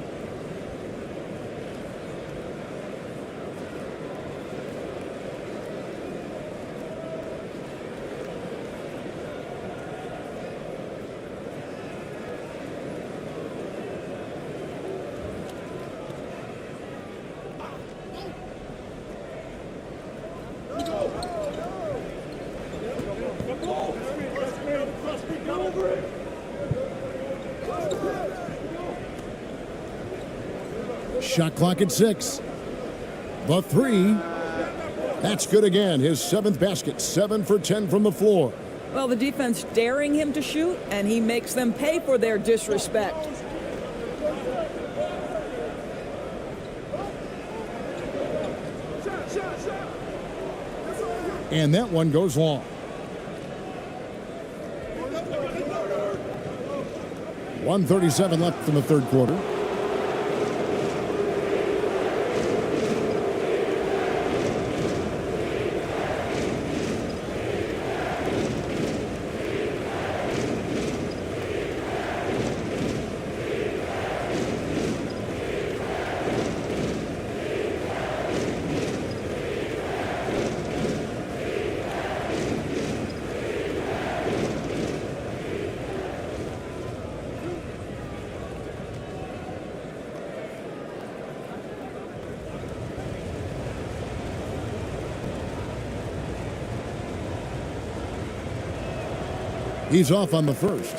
Shot clock at 6. The 3. That's good again. His 7th basket. 7 for 10 from the floor. Well, the defense daring him to shoot, and he makes them pay for their disrespect. And that one goes long. 1:37 left in the third quarter. He's off on the first.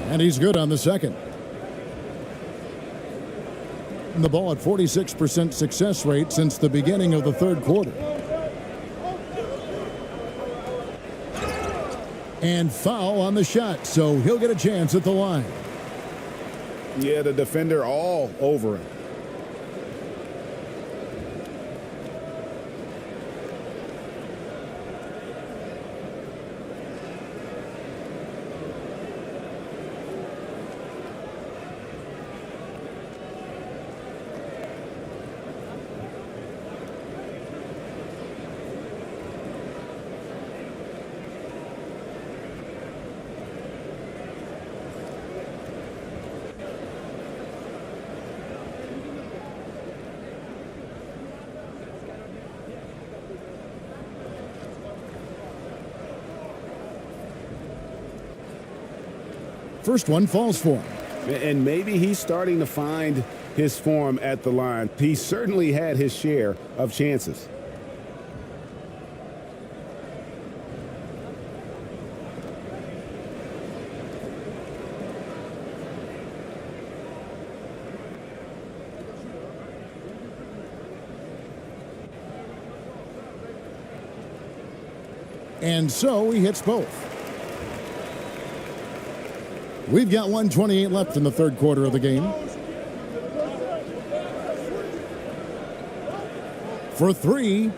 And he's good on the second. The ball at 46% success rate since the beginning of the third quarter. And foul on the shot, so he'll get a chance at the line. Yeah, the defender all over him. First one falls for him. And maybe he's starting to find his form at the line. He certainly had his share of chances. And so he hits both. We've got 1:28 left in the third quarter of the game. For 3.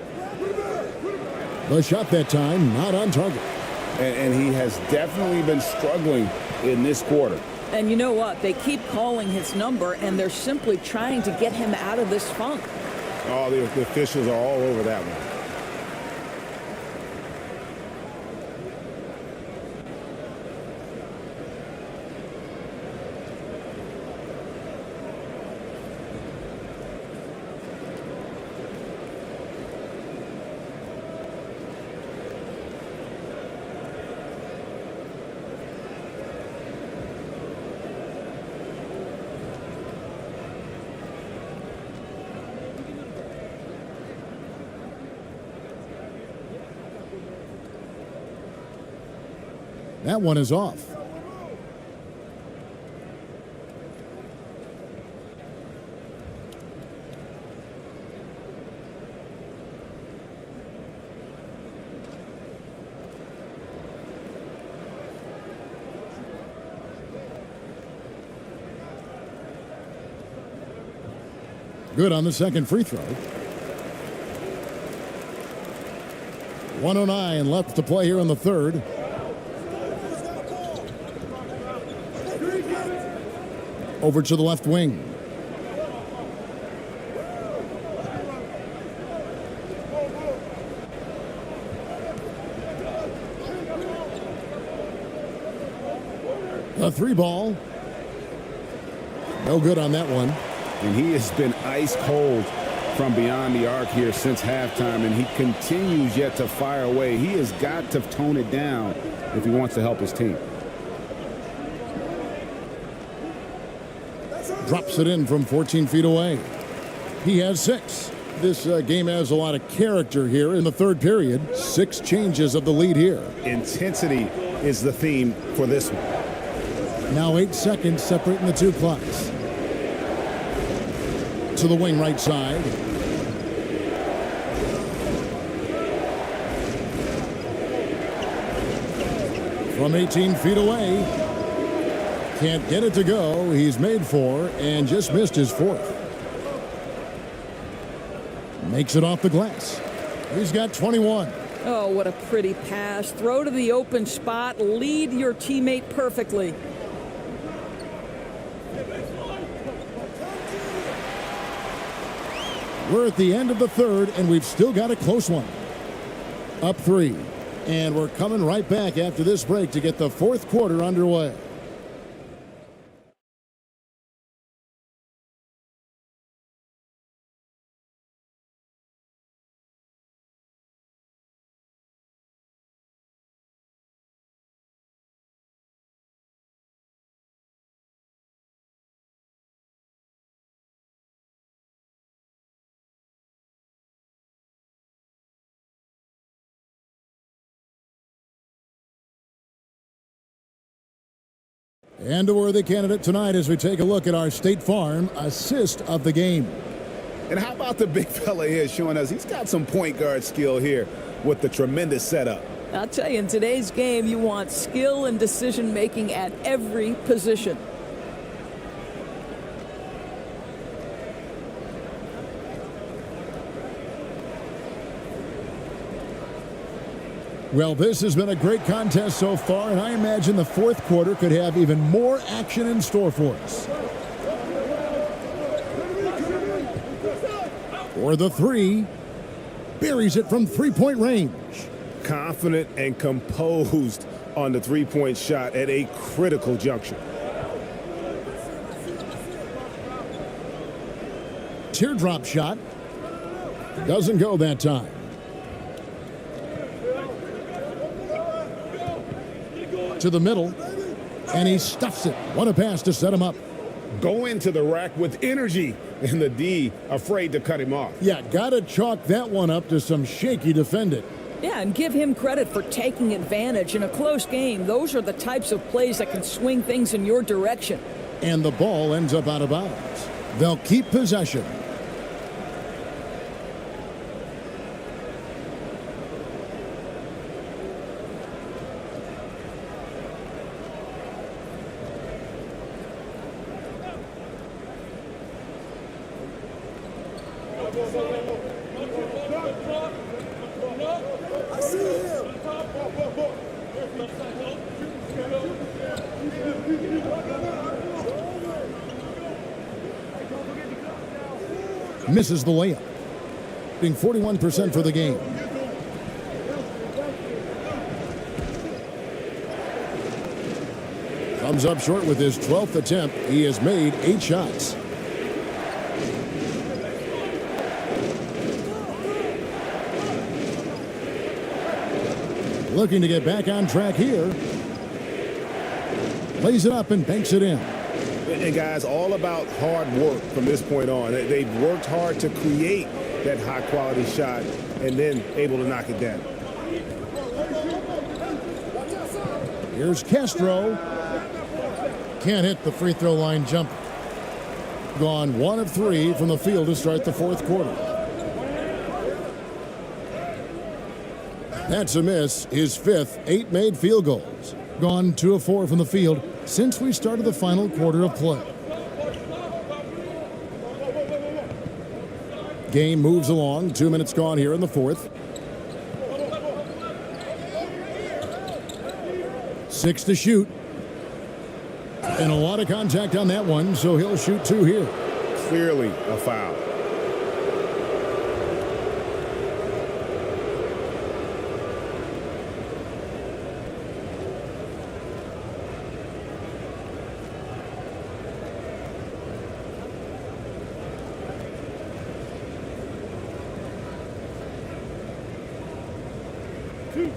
The shot that time not on target. And he has definitely been struggling in this quarter. And you know what? They keep calling his number, and they're simply trying to get him out of this funk. Oh, the officials are all over that one. That one is off. Good on the second free throw. 1:09 left to play here in the third. Over to the left wing. The 3 ball. No good on that one. And he has been ice cold from beyond the arc here since halftime, and he continues yet to fire away. He has got to tone it down if he wants to help his team. Drops it in from 14 feet away. He has 6. This game has a lot of character here in the third period. 6 changes of the lead here. Intensity is the theme for this one. Now 8 seconds separating the two clocks. To the wing right side. From 18 feet away. Can't get it to go. He's made 4 and just missed his 4th. Makes it off the glass. He's got 21. Oh, what a pretty pass. Throw to the open spot. Lead your teammate perfectly. We're at the end of the third, and we've still got a close one. Up 3. And we're coming right back after this break to get the fourth quarter underway. And a worthy candidate tonight as we take a look at our State Farm assist of the game. And how about the big fella here showing us he's got some point guard skill here with the tremendous setup. I'll tell you, in today's game, you want skill and decision making at every position. Well, this has been a great contest so far, and I imagine the fourth quarter could have even more action in store for us. For the 3, buries it from three-point range. Confident and composed on the three-point shot at a critical juncture. Teardrop shot. Doesn't go that time. To the middle, and he stuffs it. What a pass to set him up. Go into the rack with energy, and the D afraid to cut him off. Yeah, gotta chalk that one up to some shaky defending. Yeah, and give him credit for taking advantage in a close game. Those are the types of plays that can swing things in your direction. And the ball ends up out of bounds. They'll keep possession. Misses the layup. Being 41% for the game. Comes up short with his 12th attempt. He has made 8 shots. Looking to get back on track here. Lays it up and banks it in. And guys, all about hard work from this point on. They've worked hard to create that high-quality shot and then able to knock it down. Here's Castro. Can't hit the free throw line jumper. Gone 1 of 3 from the field to start the fourth quarter. That's a miss. His 5th, 8 made field goals. Gone 2 of 4 from the field since we started the final quarter of play. Game moves along. 2 minutes gone here in the fourth. 6 to shoot. And a lot of contact on that one, so he'll shoot 2 here. Clearly a foul. 2.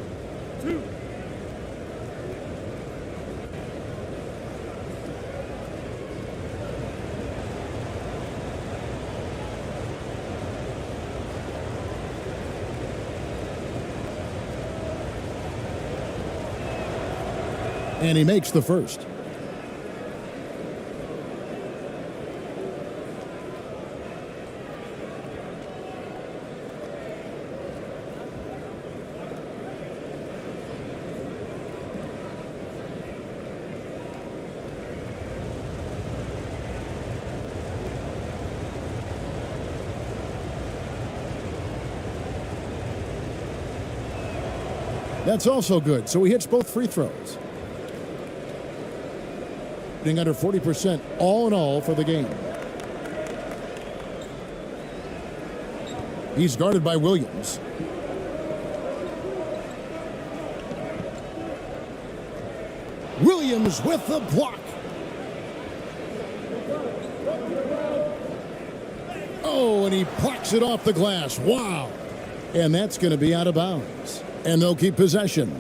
And he makes the first. That's also good. So he hits both free throws. Hitting under 40% all in all for the game. He's guarded by Williams. Williams with the block. Oh, and he plucks it off the glass. Wow. And that's going to be out of bounds. And they'll keep possession.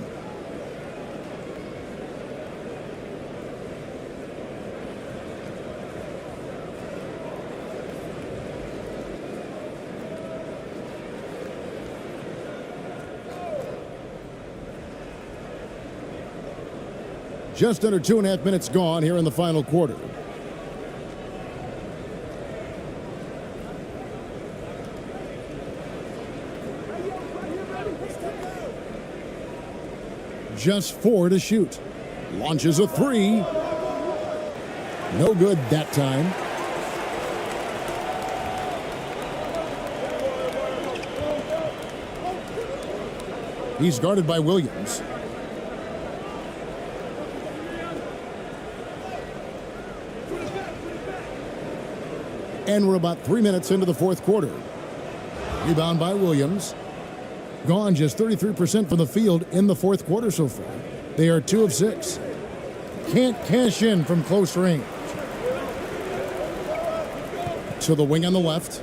Just under 2.5 minutes gone here in the final quarter. Just 4 to shoot. Launches a 3. No good that time. He's guarded by Williams. And we're about 3 minutes into the fourth quarter. Rebound by Williams. Gone just 33% from the field in the fourth quarter so far. They are 2 of 6. Can't cash in from close range. To the wing on the left.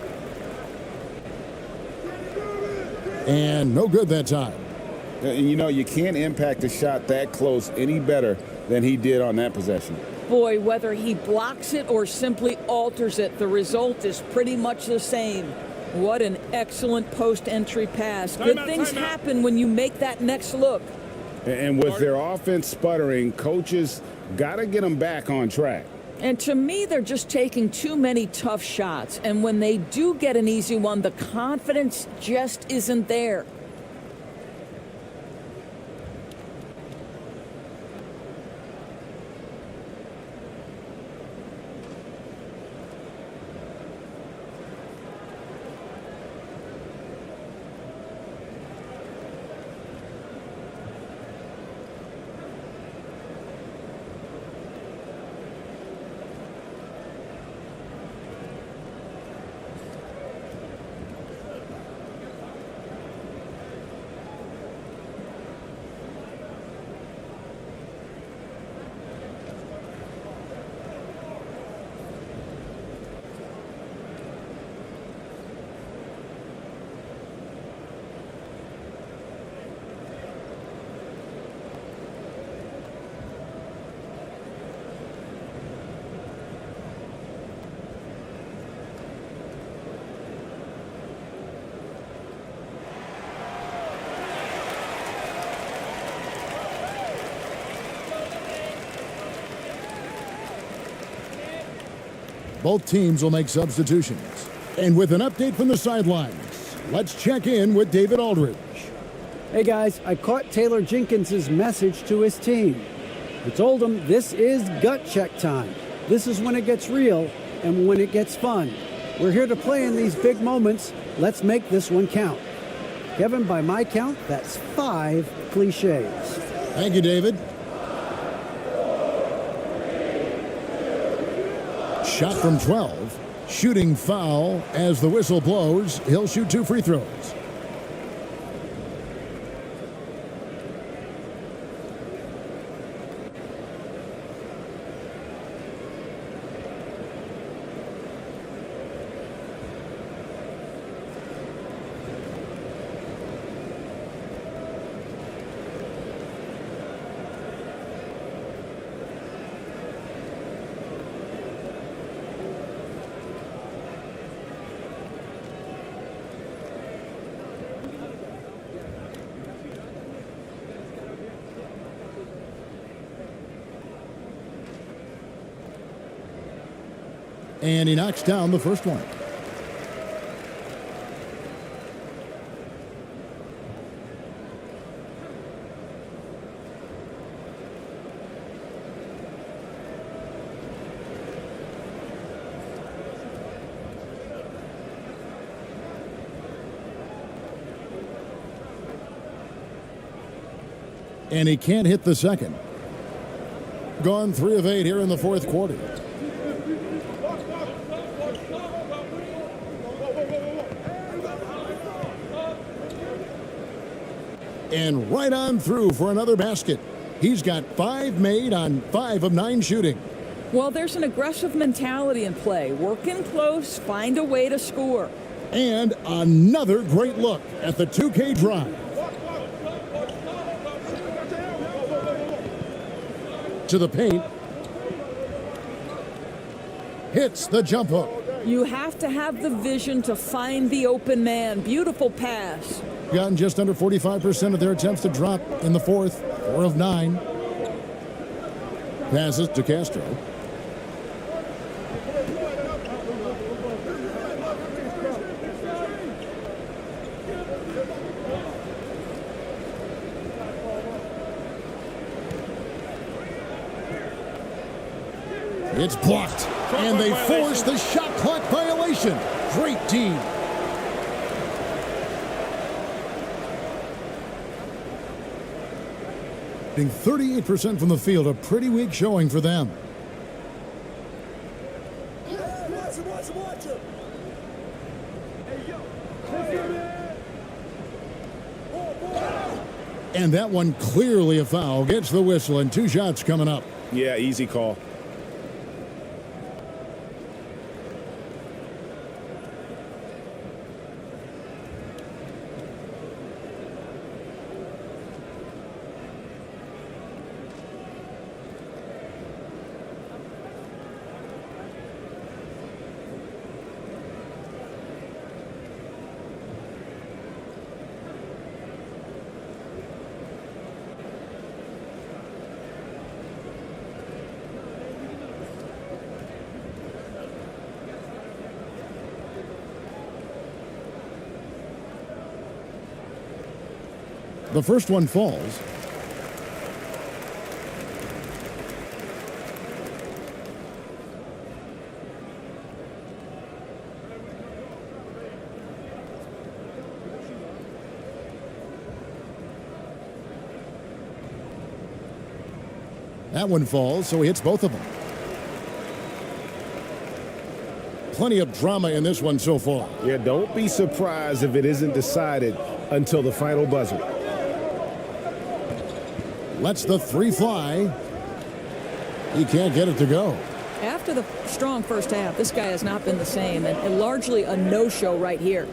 And no good that time. You know, you can't impact a shot that close any better than he did on that possession. Boy, whether he blocks it or simply alters it, the result is pretty much the same. What an excellent post-entry pass. Good things happen when you make that next look. And with their offense sputtering, coaches got to get them back on track. And to me, they're just taking too many tough shots. And when they do get an easy one, the confidence just isn't there. Both teams will make substitutions. And with an update from the sidelines, let's check in with David Aldridge. Hey guys, I caught Taylor Jenkins' message to his team. I told him this is gut check time. This is when it gets real and when it gets fun. We're here to play in these big moments. Let's make this one count. Kevin, by my count, that's 5 cliches. Thank you, David. Shot from 12. Shooting foul as the whistle blows. He'll shoot 2 free throws. And he knocks down the first one. And he can't hit the second. Gone 3 of 8 here in the fourth quarter. And right on through for another basket. He's got 5 made on 5 of 9 shooting. Well, there's an aggressive mentality in play. Work in close, find a way to score. And another great look at the 2K drive. To the paint. Hits the jump hook. You have to have the vision to find the open man. Beautiful pass. Gotten just under 45% of their attempts to drop in the fourth. 4 of 9. Passes to Castro. It's blocked, and they force the shot clock violation. Great team. Hitting 38% from the field, a pretty weak showing for them. And that one clearly a foul. Gets the whistle, and 2 shots coming up. Yeah, easy call. The first one falls. That one falls, so he hits both of them. Plenty of drama in this one so far. Yeah, don't be surprised if it isn't decided until the final buzzer. Lets the 3 fly. He can't get it to go. After the strong first half, this guy has not been the same, and largely a no-show right here.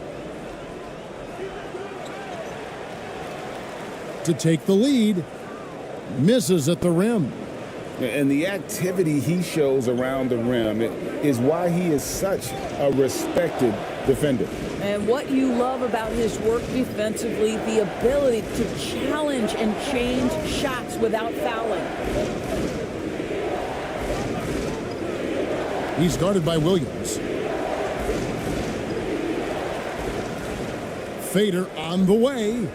To take the lead. Misses at the rim. And the activity he shows around the rim is why he is such a respected defender. And what you love about his work defensively, the ability to challenge and change shots without fouling. He's guarded by Williams. Fader on the way.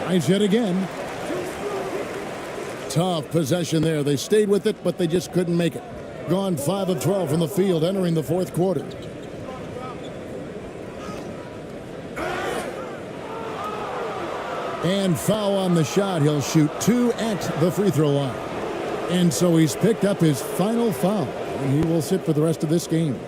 Tries yet again. Tough possession there. They stayed with it, but they just couldn't make it. Gone 5 of 12 from the field entering the fourth quarter. And foul on the shot. He'll shoot 2 at the free throw line. And so he's picked up his final foul, and he will sit for the rest of this game.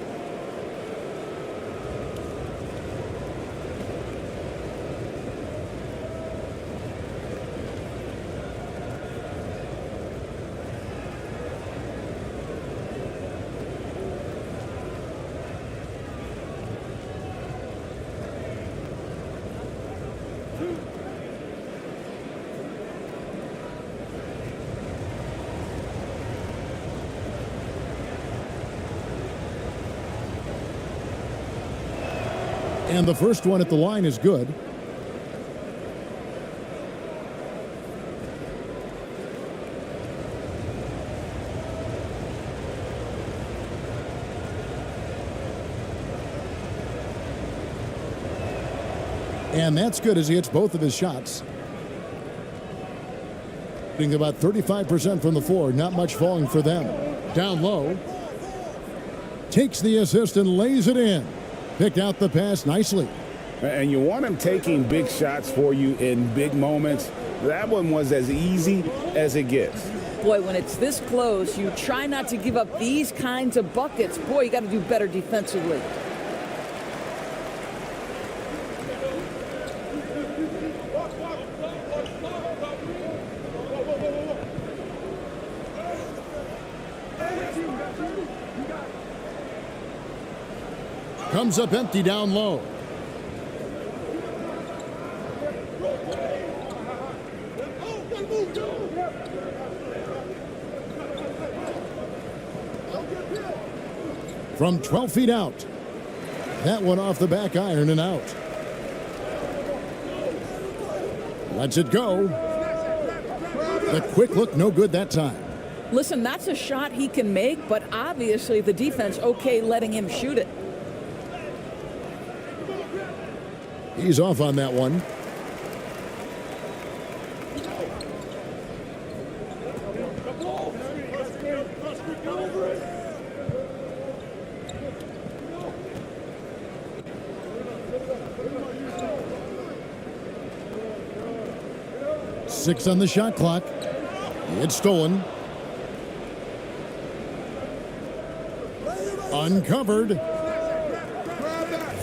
And the first one at the line is good. And that's good as he hits both of his shots. Being about 35% from the floor, not much falling for them. Down low. Takes the assist and lays it in. Picked out the pass nicely. And you want him taking big shots for you in big moments. That one was as easy as it gets. Boy, when it's this close, you try not to give up these kinds of buckets. Boy, you got to do better defensively. Comes up empty down low. From 12 feet out. That one off the back iron and out. Lets it go. The quick look, no good that time. Listen, that's a shot he can make, but obviously the defense okay letting him shoot it. He's off on that one. Six on the shot clock. It's stolen. Uncovered.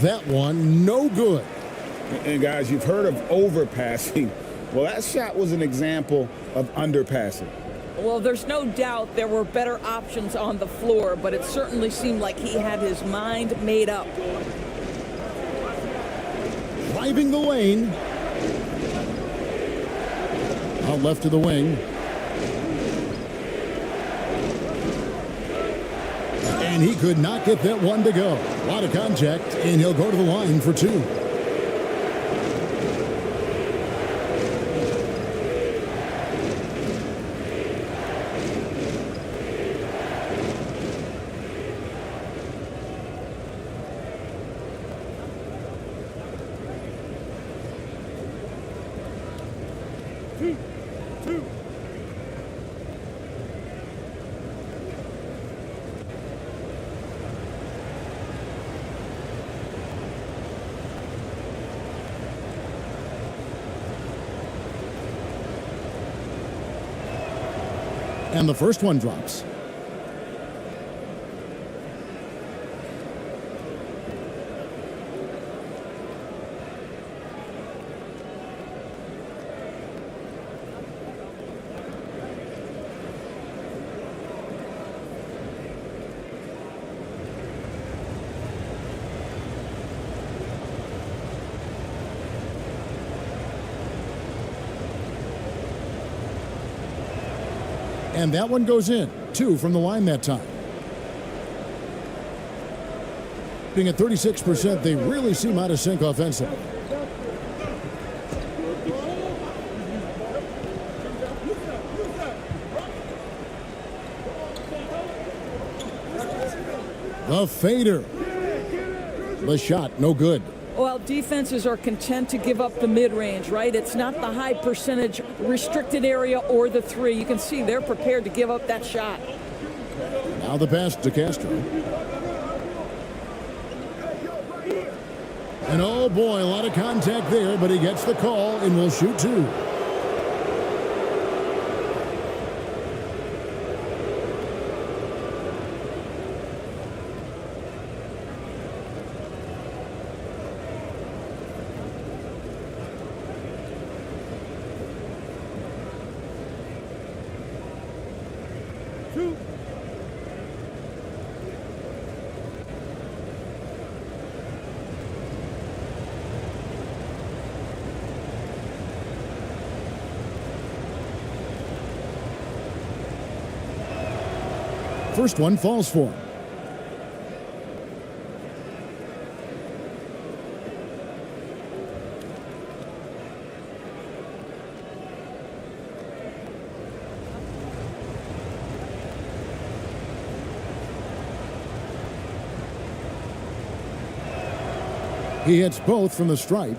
That one, no good. And guys, you've heard of overpassing. Well, that shot was an example of underpassing. Well, there's no doubt there were better options on the floor, but it certainly seemed like he had his mind made up. Driving the lane. Out left to the wing. And he could not get that one to go. A lot of contact, and he'll go to the line for two. And the first one drops. And that one goes in. Two from the line that time. Being at 36%, they really seem out of sync offensively. The fader. The shot, no good. Well, defenses are content to give up the mid-range, right? It's not the high percentage restricted area or the three. You can see they're prepared to give up that shot. Now the pass to Castro. And oh boy, a lot of contact there, but he gets the call and will shoot two. First one falls for him. He hits both from the stripe.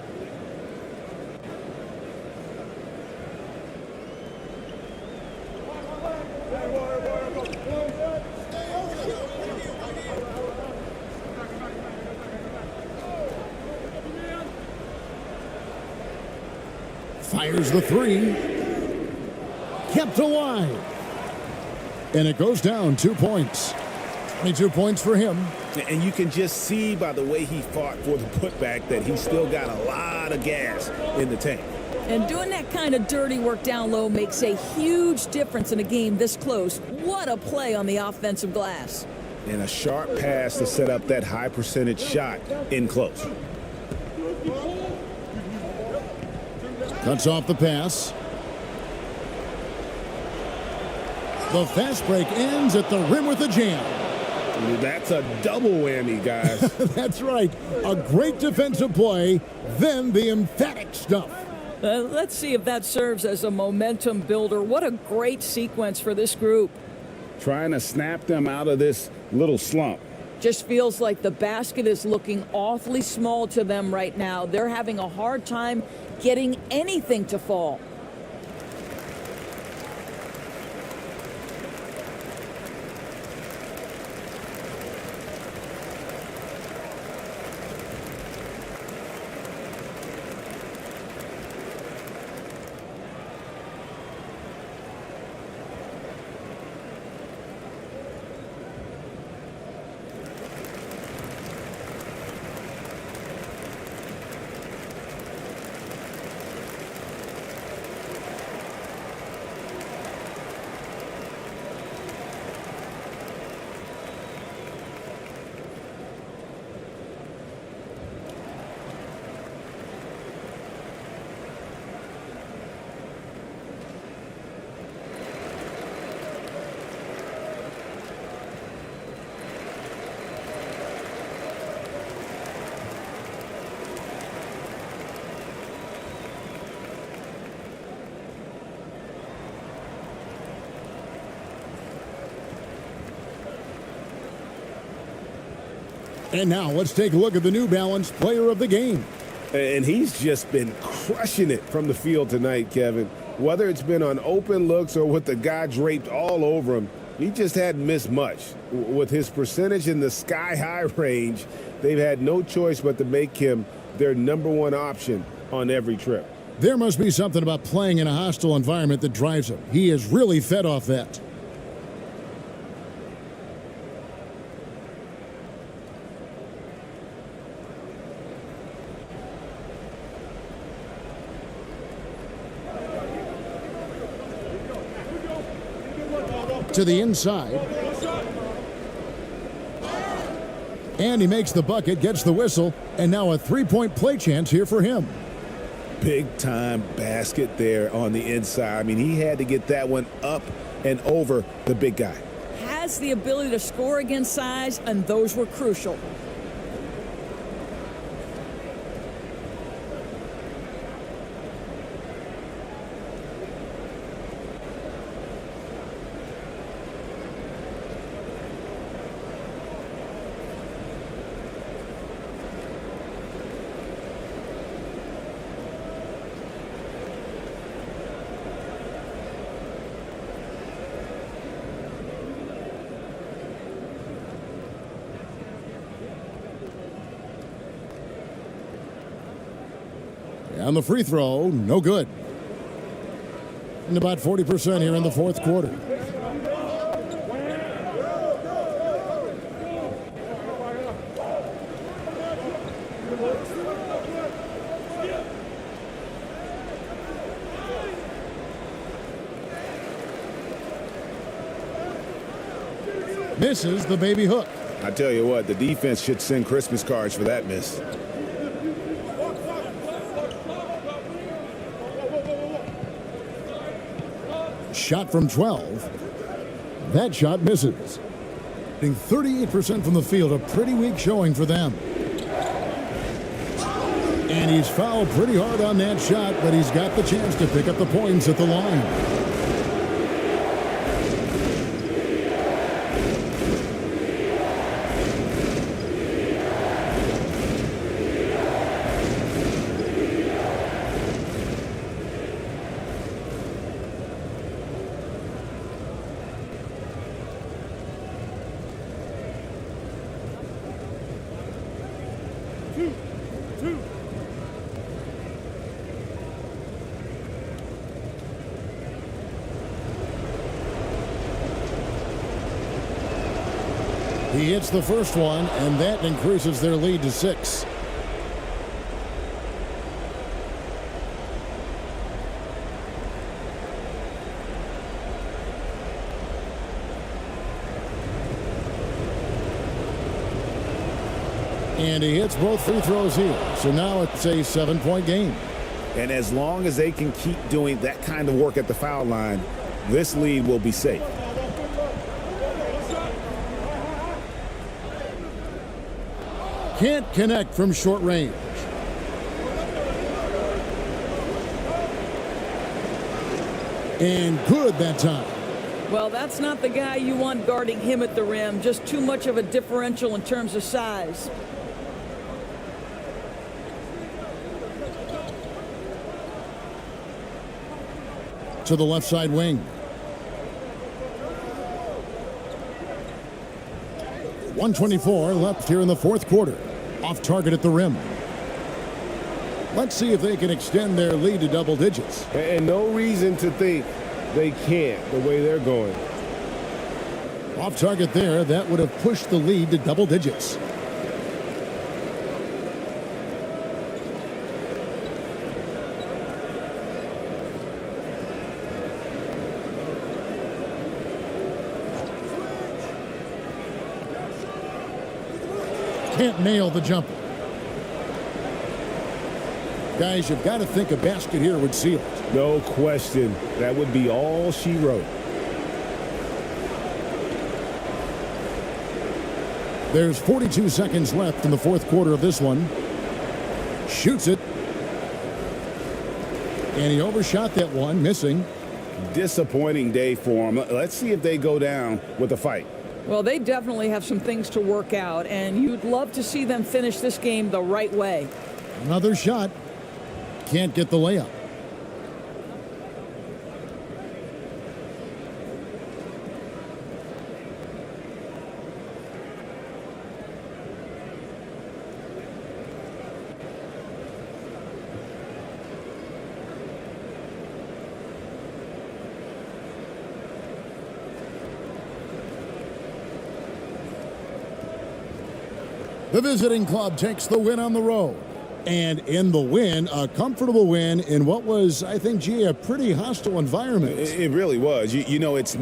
Fires the three. Kept alive. And it goes down 2 points. 22 points for him. And you can just see by the way he fought for the putback that he's still got a lot of gas in the tank. And doing that kind of dirty work down low makes a huge difference in a game this close. What a play on the offensive glass. And a sharp pass to set up that high percentage shot in close. Cuts off the pass. The fast break ends at the rim with a jam. That's a double whammy, guys. That's right. A great defensive play, then the emphatic stuff. Let's see if that serves as a momentum builder. What a great sequence for this group. Trying to snap them out of this little slump. Just feels like the basket is looking awfully small to them right now. They're having a hard time getting anything to fall. And now let's take a look at the New Balance player of the game. And he's just been crushing it from the field tonight, Kevin. Whether it's been on open looks or with the guy draped all over him, he just hadn't missed much. With his percentage in the sky-high range, they've had no choice but to make him their #1 option on every trip. There must be something about playing in a hostile environment that drives him. He is really fed off that. To the inside. And he makes the bucket, gets the whistle, and now a three-point play chance here for him. Big-time basket there on the inside. I mean, he had to get that one up and over the big guy. Has the ability to score against size, and those were crucial. And the free throw, no good. And about 40% here in the fourth quarter. Misses the baby hook. I tell you what, the defense should send Christmas cards for that miss. Shot from 12. That shot misses. Hitting 38% from the field, a pretty weak showing for them. And he's fouled pretty hard on that shot, but he's got the chance to pick up the points at the line. He hits the first one, and that increases their lead to 6. And he hits both free throws here. So now it's a 7-point game. And as long as they can keep doing that kind of work at the foul line, this lead will be safe. Can't connect from short range. And good that time. Well, that's not the guy you want guarding him at the rim. Just too much of a differential in terms of size. To the left side wing. 1:24 left here in the fourth quarter. Off target at the rim. Let's see if they can extend their lead to double digits. And no reason to think they can't the way they're going. Off target there, that would have pushed the lead to double digits. Can't nail the jumper. Guys, you've got to think a basket here would seal it. No question. That would be all she wrote. There's 42 seconds left in the fourth quarter of this one. Shoots it. And he overshot that one, missing. Disappointing day for him. Let's see if they go down with a fight. Well, they definitely have some things to work out, and you'd love to see them finish this game the right way. Another shot. Can't get the layup. The visiting club takes the win on the road. And in the win, a comfortable win in what was, I think, a pretty hostile environment. It really was. You know, it's